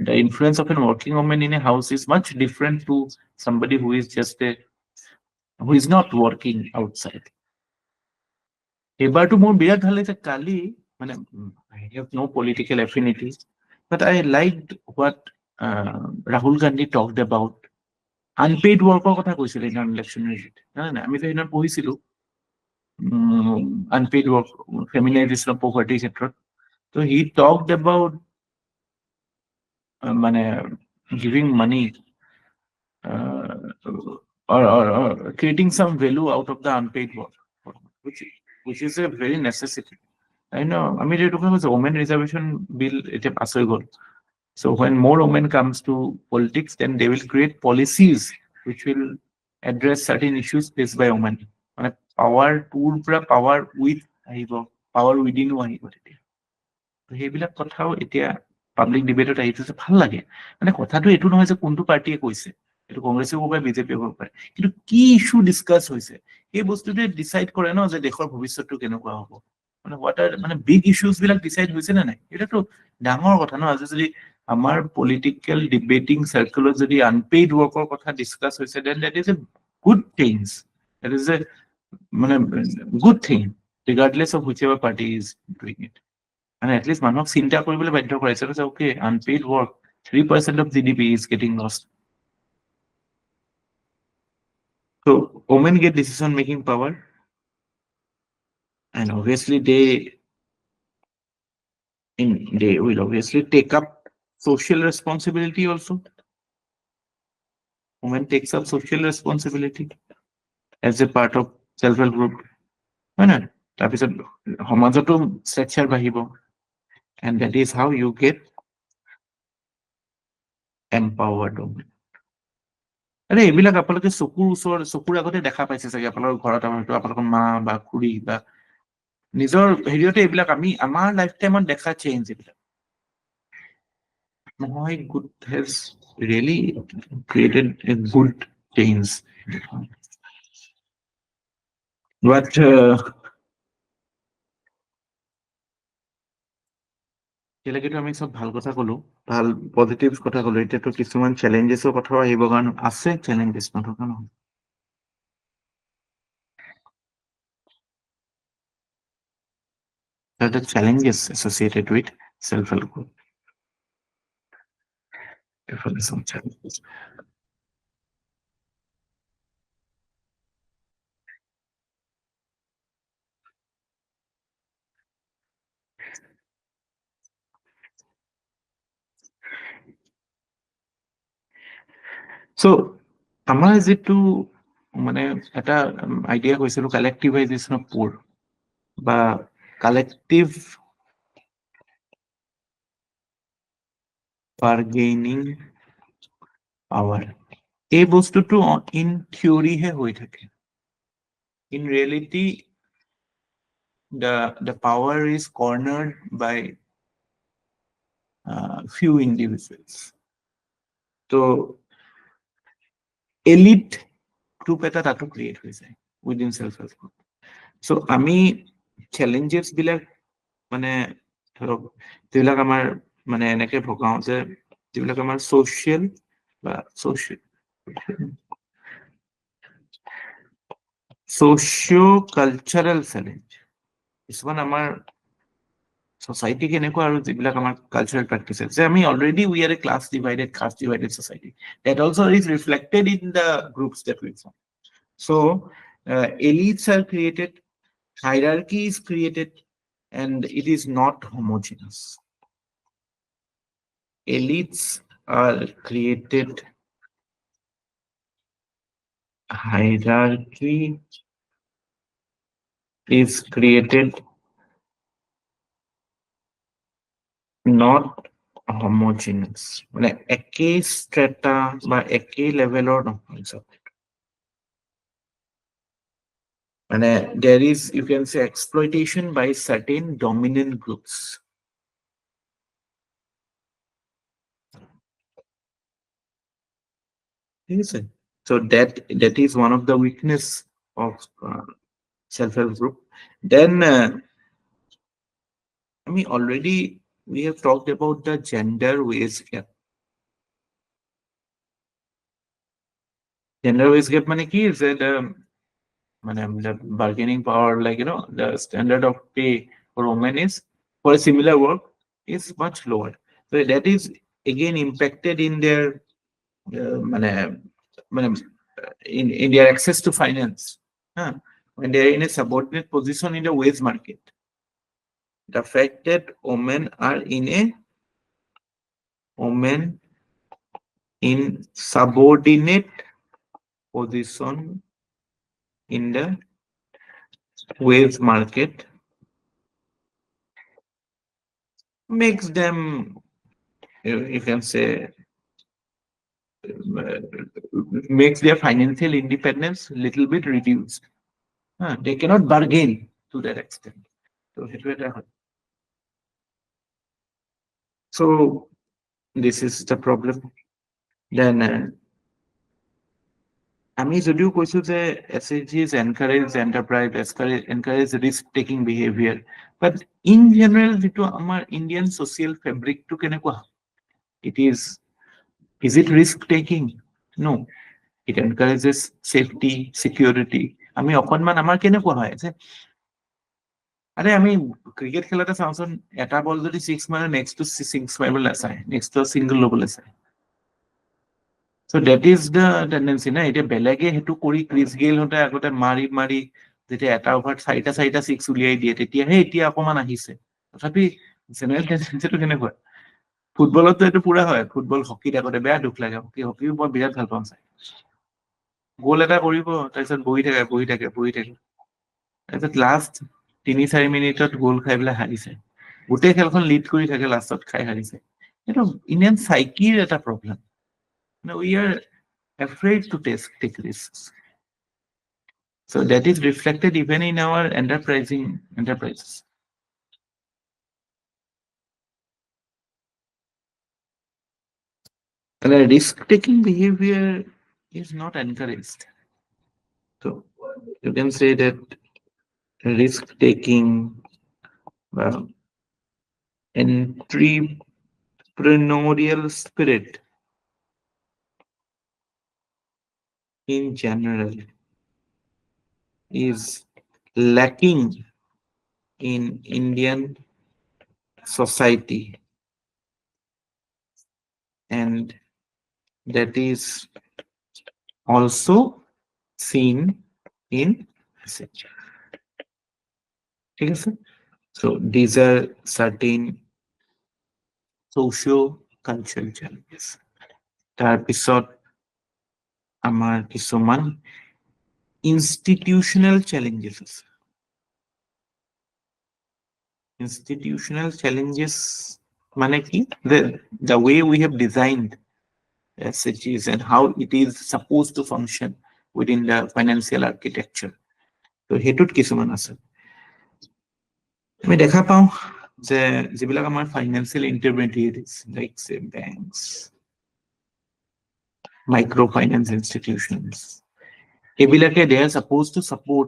the influence of a working woman in a house is much different to somebody who is just a who is not working outside. এবাৰতো মোৰ বিৰাট ভাল লাগিছে কালি মানে I have no political affinity, but I liked what Rahul Gandhi talked about. Unpaid worker কথা কৈছিলে Indian election ৰিজিট নাই নাই আমি সেইদিনা পঢ়িছিলো unpaid work feminization of poverty ক্ষেত্ৰত so he talked about মানে giving money uh, or creating some value out of the unpaid work which is a very necessity. I know I mean it was a women reservation bill it pass হৈ গ'ল. So when more women comes to politics, then they will create policies which will address certain issues faced by women. মানে power tool পৰা power with আহিব, power within আহিব তেতিয়া। তো সেইবিলাক কথাও এতিয়া পাব্লিক ডিবেটত আহিছে ভাল লাগে। মানে কথাটো এইটো নহয় যে কোনটো পাৰ্টিয়ে কৈছে, এইটো কংগ্ৰেছে হ'ব পাৰে বিজেপিয়ে হ'ব পাৰে, কিন্তু কি ইস্যু ডিছকাছ হৈছে সেই বস্তুটোৱে ডিচাইড কৰে ন যে দেশৰ ভৱিষ্যতটো কেনেকুৱা হ'ব। মানে হোৱাট আৰ মানে বিগ ইস্যুজ বিলাক ডিচাইড হৈছে নে নাই এটাতো ডাঙৰ কথা ন। আজি যদি আমাৰ পলিটিকেল ডিবেটিং চাৰ্কেলত যদি আনপেইড ৱৰ্কৰ কথা ডিছকাছ হৈছে then that is a good things, that is a মানে good thing regardless of which ever party is doing it. মানে এটলিষ্ট মানুহক চিন্তা কৰিবলৈ বাধ্য কৰাইছে যে okay unpaid work 3% of GDP is getting lost. So women get decision making power and obviously they will obviously take up social responsibility also. Women takes up social responsibility as a part of self-help group. হয় নহয় তাৰপিছত সমাজতো structure বাঢ়িব and that is how you get empowered women. আৰে এইবিলাক আপোনালোকে চকুৰ আগতে দেখা পাইছে চাগে আপোনালোকৰ ঘৰত হয়তো আপোনালোকৰ মা বা খুৰী বা নিজৰ হেৰিয়তে এইবিলাক আমি আমাৰ লাইফ টাইমত দেখা চেঞ্জ এইবিলাক নহয় good has really created a good change but এতিয়ালৈকেতো আমি চব ভাল কথা কলো ভাল পজিটিভ কথা কলো এতিয়াতো কিছুমান চেলেঞ্জেছৰ কথাও আহিব কাৰণ আছে চেলেঞ্জেছ নথকা নহয় There are the challenges associated with self-help group. Definitely some challenges. So আমাৰ যিটো মানে এটা আইডিয়া কৈছিলো কালেক্টিভাইজেশ্যন অফ পুৰ বা কালেক্টিভ বাৰ্গেইনিং পাৱাৰ এই বস্তুটো ইন থিয়ৰিহে হৈ থাকে in reality the power is cornered by few individuals. So elite group এটা তাতো ক্ৰিয়েট হৈ যায় within self-help group. So আমি challenges বিলাক মানে ধৰক যিবিলাক আমাৰ মানে এনেকে ভগাও যে যিবিলাক আমাৰ social বা socio-cultural challenge কিছুমান আমাৰ society কেনেকুৱা আৰু যিবিলাক আমাৰ cultural practices যে আমি already we are a class divided caste divided society that also is reflected in the groups that we form. So elites are created, hierarchy is created, and it is not homogeneous. Elites are created, hierarchy is created, not homogeneous. মানে একেই strata বা একেই levelৰ নহয় চব মানে there is you can say exploitation by certain dominant groups. ঠিক আছে? So that is one of the weakness of self-help group. Then I mean, already we have talked about the gender wage gap. Gender wage gap মানে কি is that the bargaining power, like the standard of pay for women is for a similar work is much lower. So that is again impacted in their মানে মানে in their access to finance. Huh? When they are in a subordinate position in the wage market. The fact that women are women in subordinate position in the wage market makes them, you can say, uh, makes their financial independence a little bit reduced. They cannot bargain to that extent. So সেইটো এটা হয়. So this is the problem. Then আমি যদিও কৈছো যে SHGs encourage enterprise, encourage risk taking behavior, but in general যিটো আমাৰ Indian social fabric টো কেনেকুৱা, it is it risk taking? No, it encourages safety, security. আমি অকনমান আমাৰ কেনেকুৱা হয় যে আরে আমি ক্ৰিকেট খেলতে চাওঁচোন, এটা বল যদি 6 মাৰে নেক্সটটো 6 মাৰিবলৈ নাচায়, নেক্সটটো সিংগল ল'বলৈ চায়. So that is the tendency না. এতিয়া বেলেগে সেইটো কৰি ক্ৰিছ গেইল হতে আগতে মাৰি মাৰি যেতিয়া এটা অভাৰত চাৰিটা 6 উলিয়াই দিয়ে, তেতিয়াহে এতিয়া অকমান আহিছে. তথাপি জেনেৰেল টেন্ডেন্সিটো কেনেকুৱা? ফুটবলতো এইটো পুৰা হয়, ফুটবল হকীত আগতে বেয়া দুখ লাগে, হকীও মই বিৰাট ভাল পাওঁ চাই. গ'ল এটা কৰিব, তাৰপিছত বহি থাকে, তাৰপিছত লাষ্ট 3-4 মিনিটত গ'ল খাই পেলাই হাৰিছে, গোটেই খেলখন লিড কৰি থাকে, লাষ্টত খাই হাৰিছে. এইটো ইণ্ডিয়ান চাইকিৰ এটা problem. We are afraid to take risks. So that is reflected even in our enterprises. And the risk-taking behavior is not encouraged. So you can say that risk-taking, entrepreneurial spirit in general is lacking in Indian society, and that is also seen in SH. Okay, sir? So these are certain socio-cultural challenges. তাৰপিছত আমাৰ কিছুমান institutional challenges আছে. Institutional challenges মানে কি? The way we have designed SHGs and how it is supposed to function within the financial architecture. So সেইটোত কিছুমান আছে. আমি দেখা পাওঁ যে যিবিলাক আমাৰ ফাইনেন্সিয়েল ইণ্টাৰমেডিয়েৰিজ লাইক সে বেংকছ, microfinance institutions, এইবিলাকে they are supposed to support,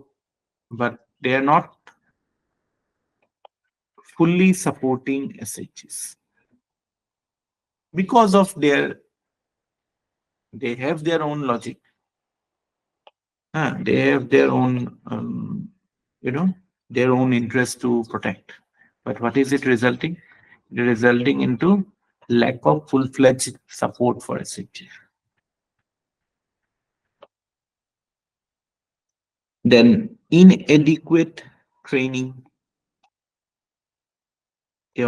but they are not fully supporting SHGs because of they have their own logic. They have their own their own interest to protect. But what is it resulting? Resulting into lack of full-fledged support for SHG. Then inadequate training.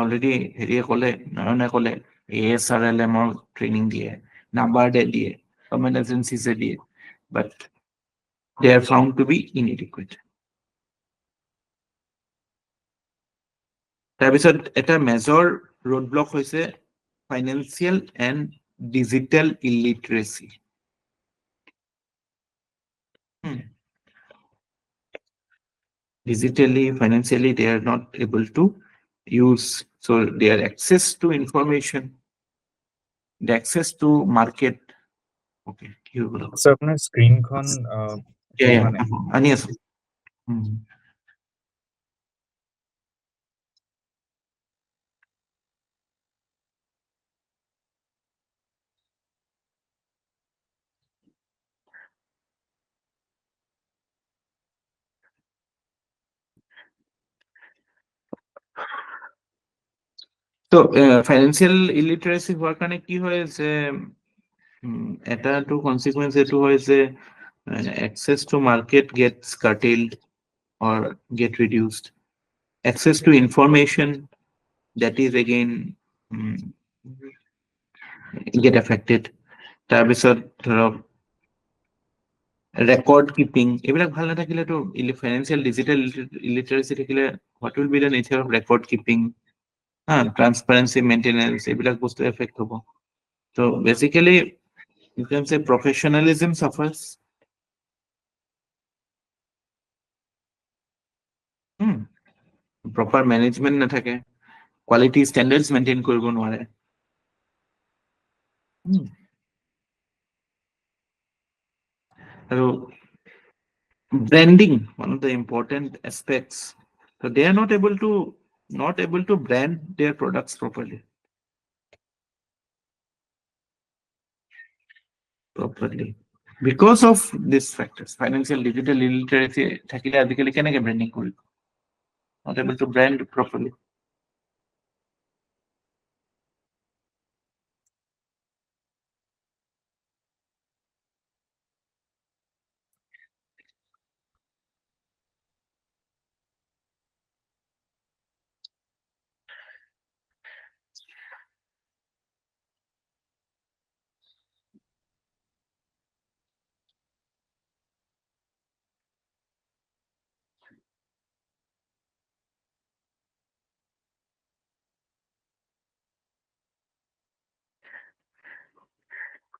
Already হেৰিয়ে ক'লে, নাৰায়ণে ক'লে ASRLM training দিয়ে, নাবাৰ্ডে দিয়ে, government এজেঞ্চিছে দিয়ে, but they are found to be inadequate. তাৰপিছত এটা major road block হৈছে financial and digital illiteracy. Digitally, financially, they are not able to use, so their access to information, the access to market. Okay, So আপোনাৰ স্ক্ৰীনখন আনি আছো. Hmm. তো financial ইলিটাৰেচি হোৱাৰ কাৰণে কি হয় যে এটাটো কনচিকুৱেঞ্চ এইটো হয় যে access to market gets curtailed or get reduced. Access to information, that is again get affected. তাৰপিছত ধৰক ৰেকৰ্ড কিপিং এইবিলাক ভাল নাথাকিলেতো ফাইনেন্সিয়েল ডিজিটেল ইলিটাৰেচি থাকিলে what will be the nature of record keeping transparency maintenance এইবিলাক বস্তু effect হ'ব তো basically you can say professionalism suffers proper management নাথাকে কোৱালিটি ষ্টেণ্ডাৰ্ডছ মেইনটেইন কৰিব নোৱাৰে আৰু branding, one of the important aspects, so they are not able to brand their products properly because of these factors. Financial digital illiteracy থাকিলে আজিকালি কেনেকে branding কৰিব not able to brand properly.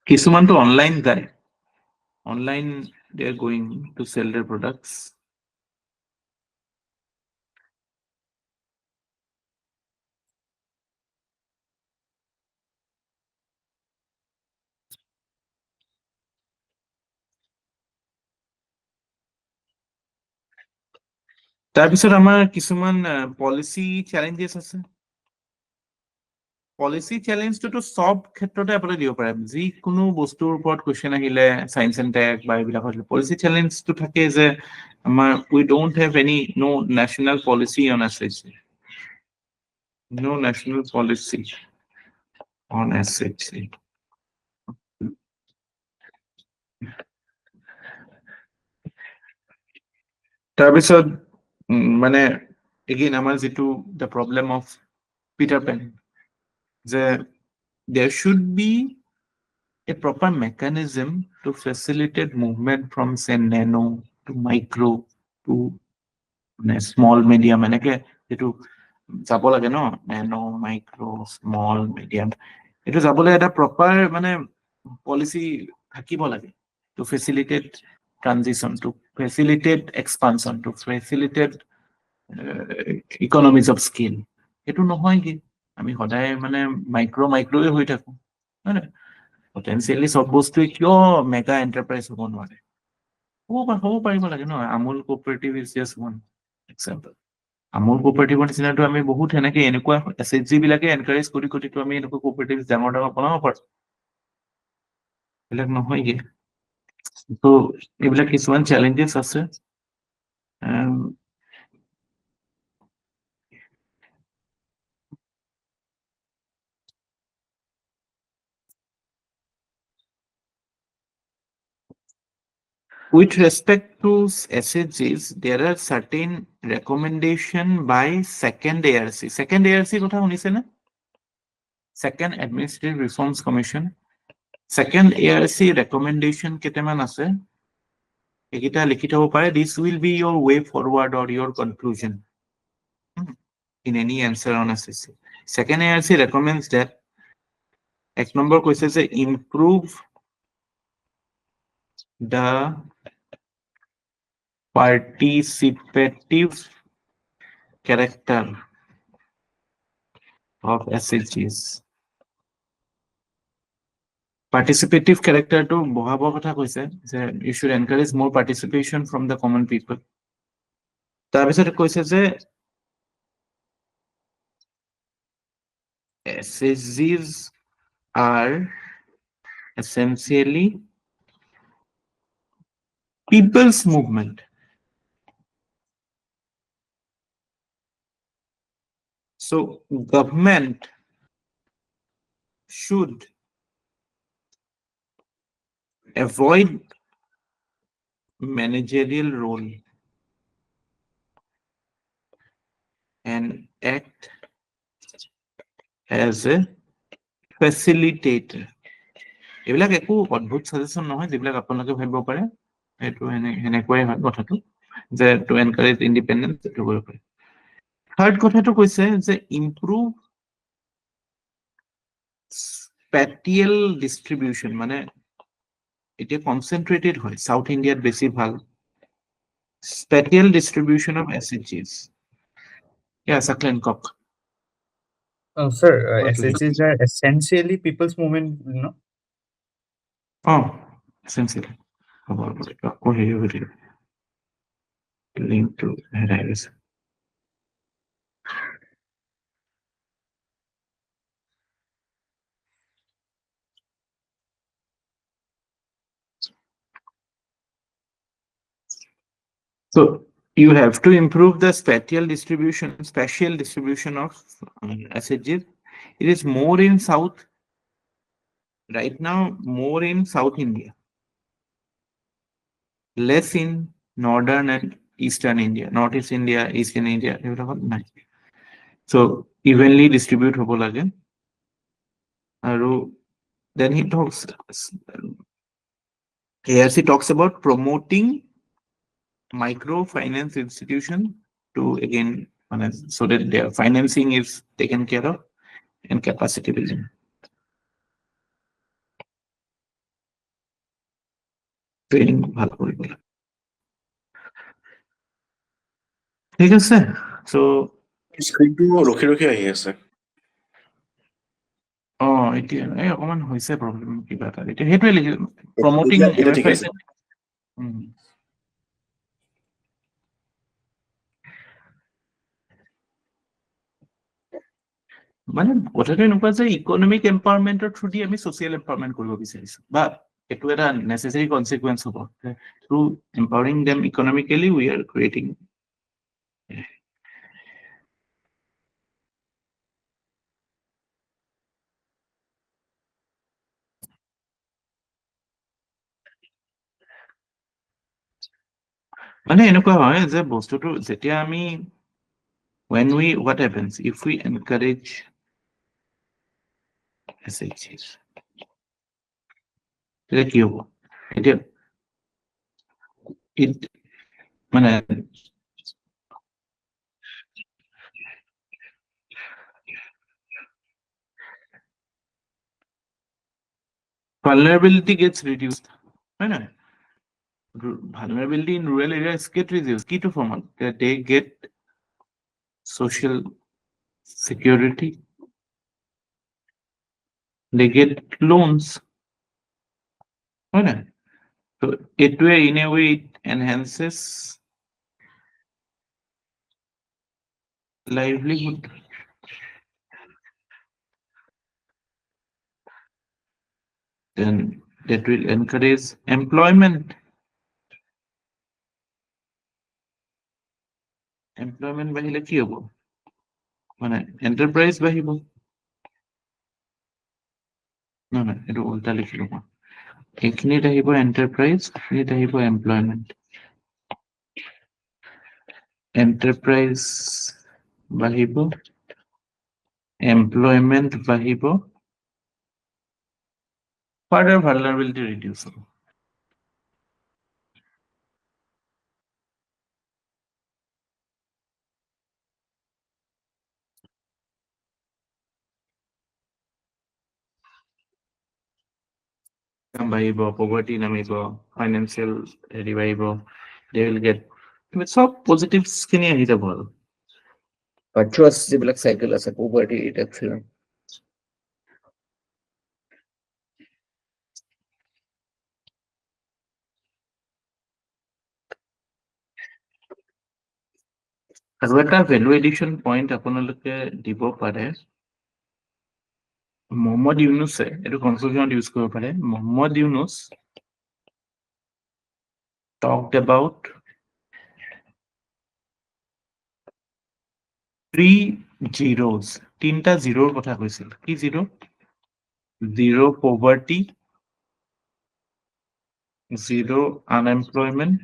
কিছুমানটো online যায় online they are going to sell their products. তাৰপিছত আমাৰ কিছুমান policy challenges আছে policy চেলেঞ্জটোতো সব ক্ষেত্ৰতে এপ্লাই দিব পাৰে যিকোনো বস্তুৰ ওপৰত কুৱেশ্যন আহিলে সায়েন্স এণ্ড টেক বা এইবিলাকত পলিচি চেলেঞ্জটো থাকে যে আমাৰ we don't have any no national policy on SHG no national policy on SHG তাৰপিছত মানে এগেইন আমাৰ যিটো the problem of Peter Pan যে there should be a proper mechanism to facilitate movement from say nano to micro to small medium এনেকে যেটো যাব লাগে ন nano micro small medium এটো যাবলৈ এটা proper মানে policy থাকিব লাগে to facilitate transition to facilitate expansion to facilitate economies of scale এটো নহয় কি আমি সদায় মানে মাইক্ৰ'ৱে হৈ থাকো হয় না পটেনচিয়েলি সব বস্তুৱে কিয় মেগা এন্টাৰপ্ৰাইজ হ'ব নোৱাৰে হ'ব পাৰিব লাগে ন Amul cooperative is just one example Amul কোঅপাৰেটিভৰ নিচিনাটো আমি বহুত এনেকুৱা এছএইচজি বিলাকে এনকাৰেজ কৰিতো আমি এনেকুৱা কোঅপাৰেটিভ ডাঙৰ বনাব পাৰো এইবিলাক নহয়গে তো এইবিলাক কিছুমান চেলেঞ্জেছ আছে With respect to SHGs, there are certain recommendation by second ARC. Second ARC কথা শুনিছে না? Second Administrative Reforms Commission. Second ARC recommendation কেইটামান আছে এইকেইটা লিখি থব পাৰে this will be your way forward or your conclusion in any answer on SSC. Second ARC recommends that এক নম্বৰ কৈছে যে improve the participative character of SHGs. Participative character to বহাবৰ কথা কৈছে যে you should encourage more participation from the common people. তাৰপিছত কৈছে যে SHGs are essentially people's movement. So government should avoid managerial role and act as a facilitator. এইবিলাক একো অদ্ভুত suggestion নহয় যিবিলাক আপোনালোকে ভাবিব পাৰে এইটো এনেকুৱাই হয় কথাটো যে টু এনকাৰেজ ইণ্ডিপেণ্ডেন্স এইটো কৰিব পাৰে থাৰ্ড কথাটো কৈছে যে ইম্প্ৰুভ স্পেটিয়েল ডিষ্ট্ৰিবিউশ্যন মানে এতিয়া কনচেন্ট্ৰেটেড হয় সাউথ ইণ্ডিয়াত বেছি ভাল spatial distribution of SHGs. Yeah, Saklen Cock. Oh, sir, What do you SHGs are essentially people's movement, no? Oh, essentially. Oh, here. Link to Hiranya Sir. So you have to improve the spatial distribution of SHGs. It is more in South, right now, more in South India, less in Northern and Eastern India, Northeast India, Eastern India. So evenly distribute hobo lage. Then he talks, here he talks about promoting microfinance institution to again, so that their financing is taken care of and capacity building. Training ভাল কৰিব লাগে। ঠিক আছে so স্ক্ৰীনটো ৰখি ৰখি আহি আছে এতিয়া এই অকমান হৈছে প্ৰব্লেম কিবা এটা এতিয়া সেইটোৱে লিখি প্ৰমোটিং এতিয়া ঠিক আছে মানে কথাটো এনেকুৱা যে ইকনমিক এম্পাৱাৰমেণ্টৰ থ্ৰু দি আমি ছ'চিয়েল এম্পাৱাৰমেণ্ট কৰিব বিচাৰিছো বা এইটো এটা নেচেচাৰী কনচিকুৱেঞ্চ হ'ব through empowering them economically we are creating মানে এনেকুৱা হয় যে বস্তুটো যেতিয়া আমি when we what happens if we encourage SHGs তেতিয়া কি হ'ব এতিয়া মানে vulnerability gets reduced right now vulnerability in rural areas get reduced key to formal that they get social security they get loans right now so it way in a way it enhances livelihood then that will encourage employment বাহিলে কি হ'ব মানে enterprise বাহিব নহয় এইটো উল্টা লিখিলো মই এইখিনিত আহিব এন্টাৰপ্ৰাইজ এইখিনিত আহিব এমপ্লয়মেণ্ট এন্টাৰপ্ৰাইজ বাহিব এমপ্লয়মেণ্ট বাহিব ফাৰ্ডাৰ ভালনাৰেবিলিটি ৰিডিউচ হ'ব বাঢ়িব পভাৰ্টি নামিব ফাইনেন্সিয়েল হেৰি বাঢ়িব they will get চব পজিটিভছ খিনি আহি যাব আৰু ভাৰ্চুৱাছ যিবিলাক চাইকেল আছে পভাৰ্টি ৰিডাকশ্যন আৰু এটা ভেলু এডিশ্যন পইণ্ট আপোনালোকে দিব পাৰে মোহাম্মদ ইউনুছে এইটো কনক্লুজনত ইউজ কৰিব পাৰে Mohammad Yunus talked about 3 zeros তিনটা জিৰোৰ কথা কৈছিল কি zero zero poverty zero unemployment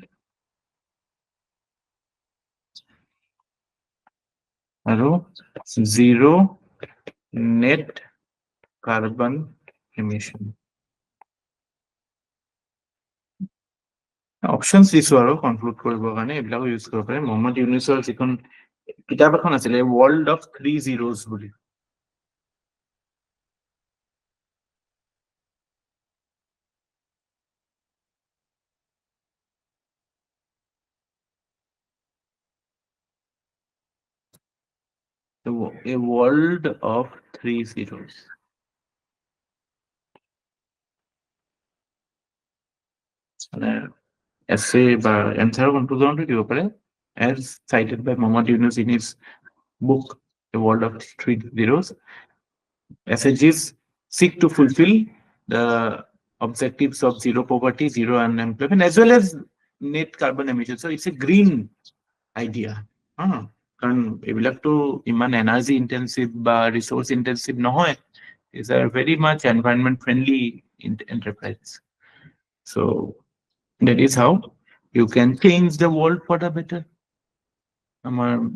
আৰু zero net carbon emission options দিছো আৰু কনক্লুড কৰিবৰ কাৰণে এইবিলাকো ইউজ কৰিব পাৰে মোহাম্মদ ইউনুছৰ যিখন কিতাপ এখন আছিলে world of 3 zeros bully a world of 3 zeros essay বা answer conclusion দিব পাৰে as cited by Mohammad Yunus in his book A World of 3 Zeros. SDGs seek to fulfill the objectives of zero poverty, zero unemployment, as well as net carbon emissions. So it's a green idea. কাৰণ এইবিলাকতো ইমান energy intensive বা resource intensive নহয় is are very much environment friendly enterprise so' that is how you can change the world for the better. Our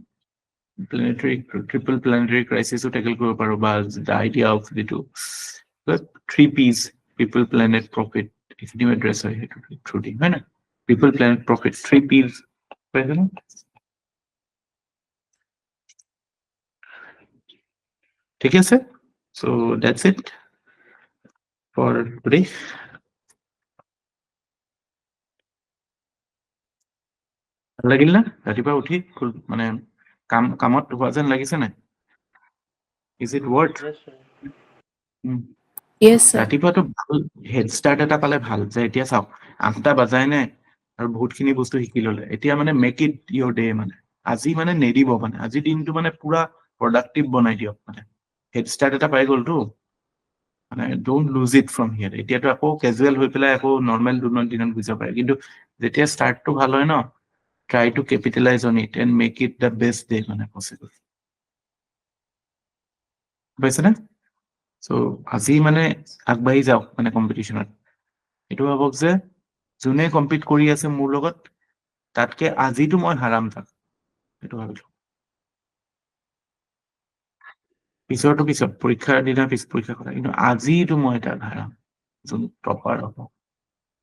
triple planetary crisis to tackle the idea of the two. But 3 P's, people, planet, profit. If you address through the people, planet, profit, 3 P's. Take care, sir. So that's it for today. লাগিল না ৰাতিপুৱা উঠি মানে কামত হোৱা যেন লাগিছে নাই is it worth Yes, sir. ৰাতিপুৱাটো ভাল হেড ষ্টাৰ্ট এটা পালে ভাল যে এতিয়া চাওক 8টা বাজাই নাই আৰু বহুতখিনি বস্তু শিকি ললে এতিয়া মানে মেক ইট ইয়ৰ ডে মানে আজি মানে নেৰিব মানে আজি দিনটো মানে পুৰা প্ৰডাক্টিভ বনাই দিয়ক মানে হেড ষ্টাৰ্ট এটা পাই গ'লতো মানে don't lose it from here এতিয়াতো আকৌ কেজুৱেল হৈ পেলাই আকৌ নৰ্মেল দিনত বুজিব পাৰে কিন্তু যেতিয়া ষ্টাৰ্টটো ভাল হয় ন try to capitalize on it and make it the best day মানে possible পাইছে না সো আজি মানে আগবাঢ়ি যাওক মানে কম্পিটিশনত এটো ভাবক যে যোনে কম্পিট কৰি আছে মোৰ লগত তাতকে আজিটো মই হাৰাম থাক এটো ভাবিলো পিছৰটো পিছত পৰীক্ষাৰ দিনা পৰীক্ষা কৰা কিন্তু আজিটো মই এটা হাৰাম যোন টপাৰ হ'ব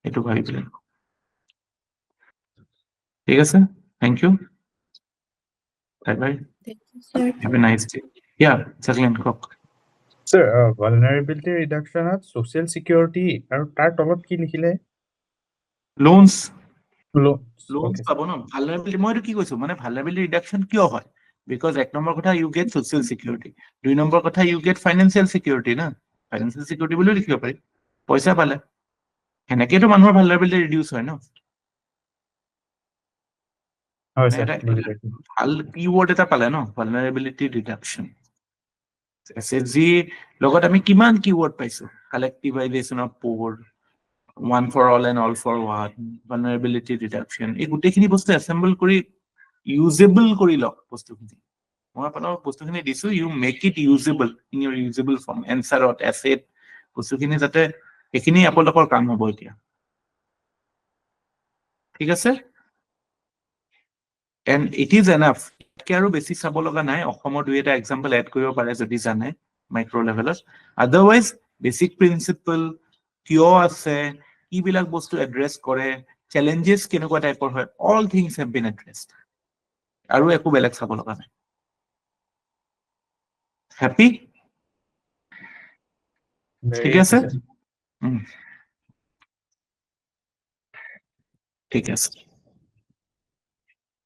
এটো ভাবিলে ঠিক আছে thank you bye bye Thank you, sir. have a nice day yeah Saklan Kok. Sir, vulnerability reduction at social security আৰু তাৰ তলত কি লিখিলে loans loans loans okay পাব ন ভালনাৰেবিলিটি মইতো কি কৈছো মানে ভালনাৰেবিলিটি ৰিডাকশন কিয় হয় বিকজ এক নম্বৰ কথা ইউ গেট সোশ্যাল সিকিউৰিটি দুই নম্বৰ কথা ইউ গেট ফাইনেন্সিয়েল সিকিউৰিটি না ফাইনেন্সিয়েল সিকিউৰিটি বুলিও লিখিব পাৰি পইচা পালে সেনেকেতো মানুহৰ ভালনাৰেবিলিটি ৰিডিউচ হয় ন হয় মানে sir এটা বুজি পাইছো ভাল কিৱৰ্ড এটা পালে ন ভালনাৰেবিলিটি ৰিডাকশন এছএছজি লগত আমি কিমান কিৱৰ্ড পাইছো কালেক্টিভাইজেশ্যন অফ পোৰ one for all and all for one vulnerability reduction এই গোটেইখিনি বস্তু assemble কৰি usable কৰি লওক বস্তুখিনি মই আপোনাক বস্তুখিনি দিছো you make it usable in your usable form answer or asset বস্তুখিনি যাতে এখিনি আপোনালোকৰ কাম হ'ব এতিয়া ঠিক আছে and it is enough কে আৰু বেছি চাব লগা নাই অসমৰ দুই এটা এক্সাম্পল এড কৰিব পাৰে যদি জানে মাইক্ৰ লেভেলত আদাৰৱাইজ বেসিক প্ৰিন্সিপল কিয় আছে কিবিলাক বস্তু এড্ৰেছ কৰে চ্যালেঞ্জেস কেনেকুৱা টাইপৰ হয় অল থিংস হেভ বিন এড্ৰেছড আৰু একো বেলেগ চাব লগা নাই হ্যাপি very ঠিক আছে happy, sir. ঠিক আছে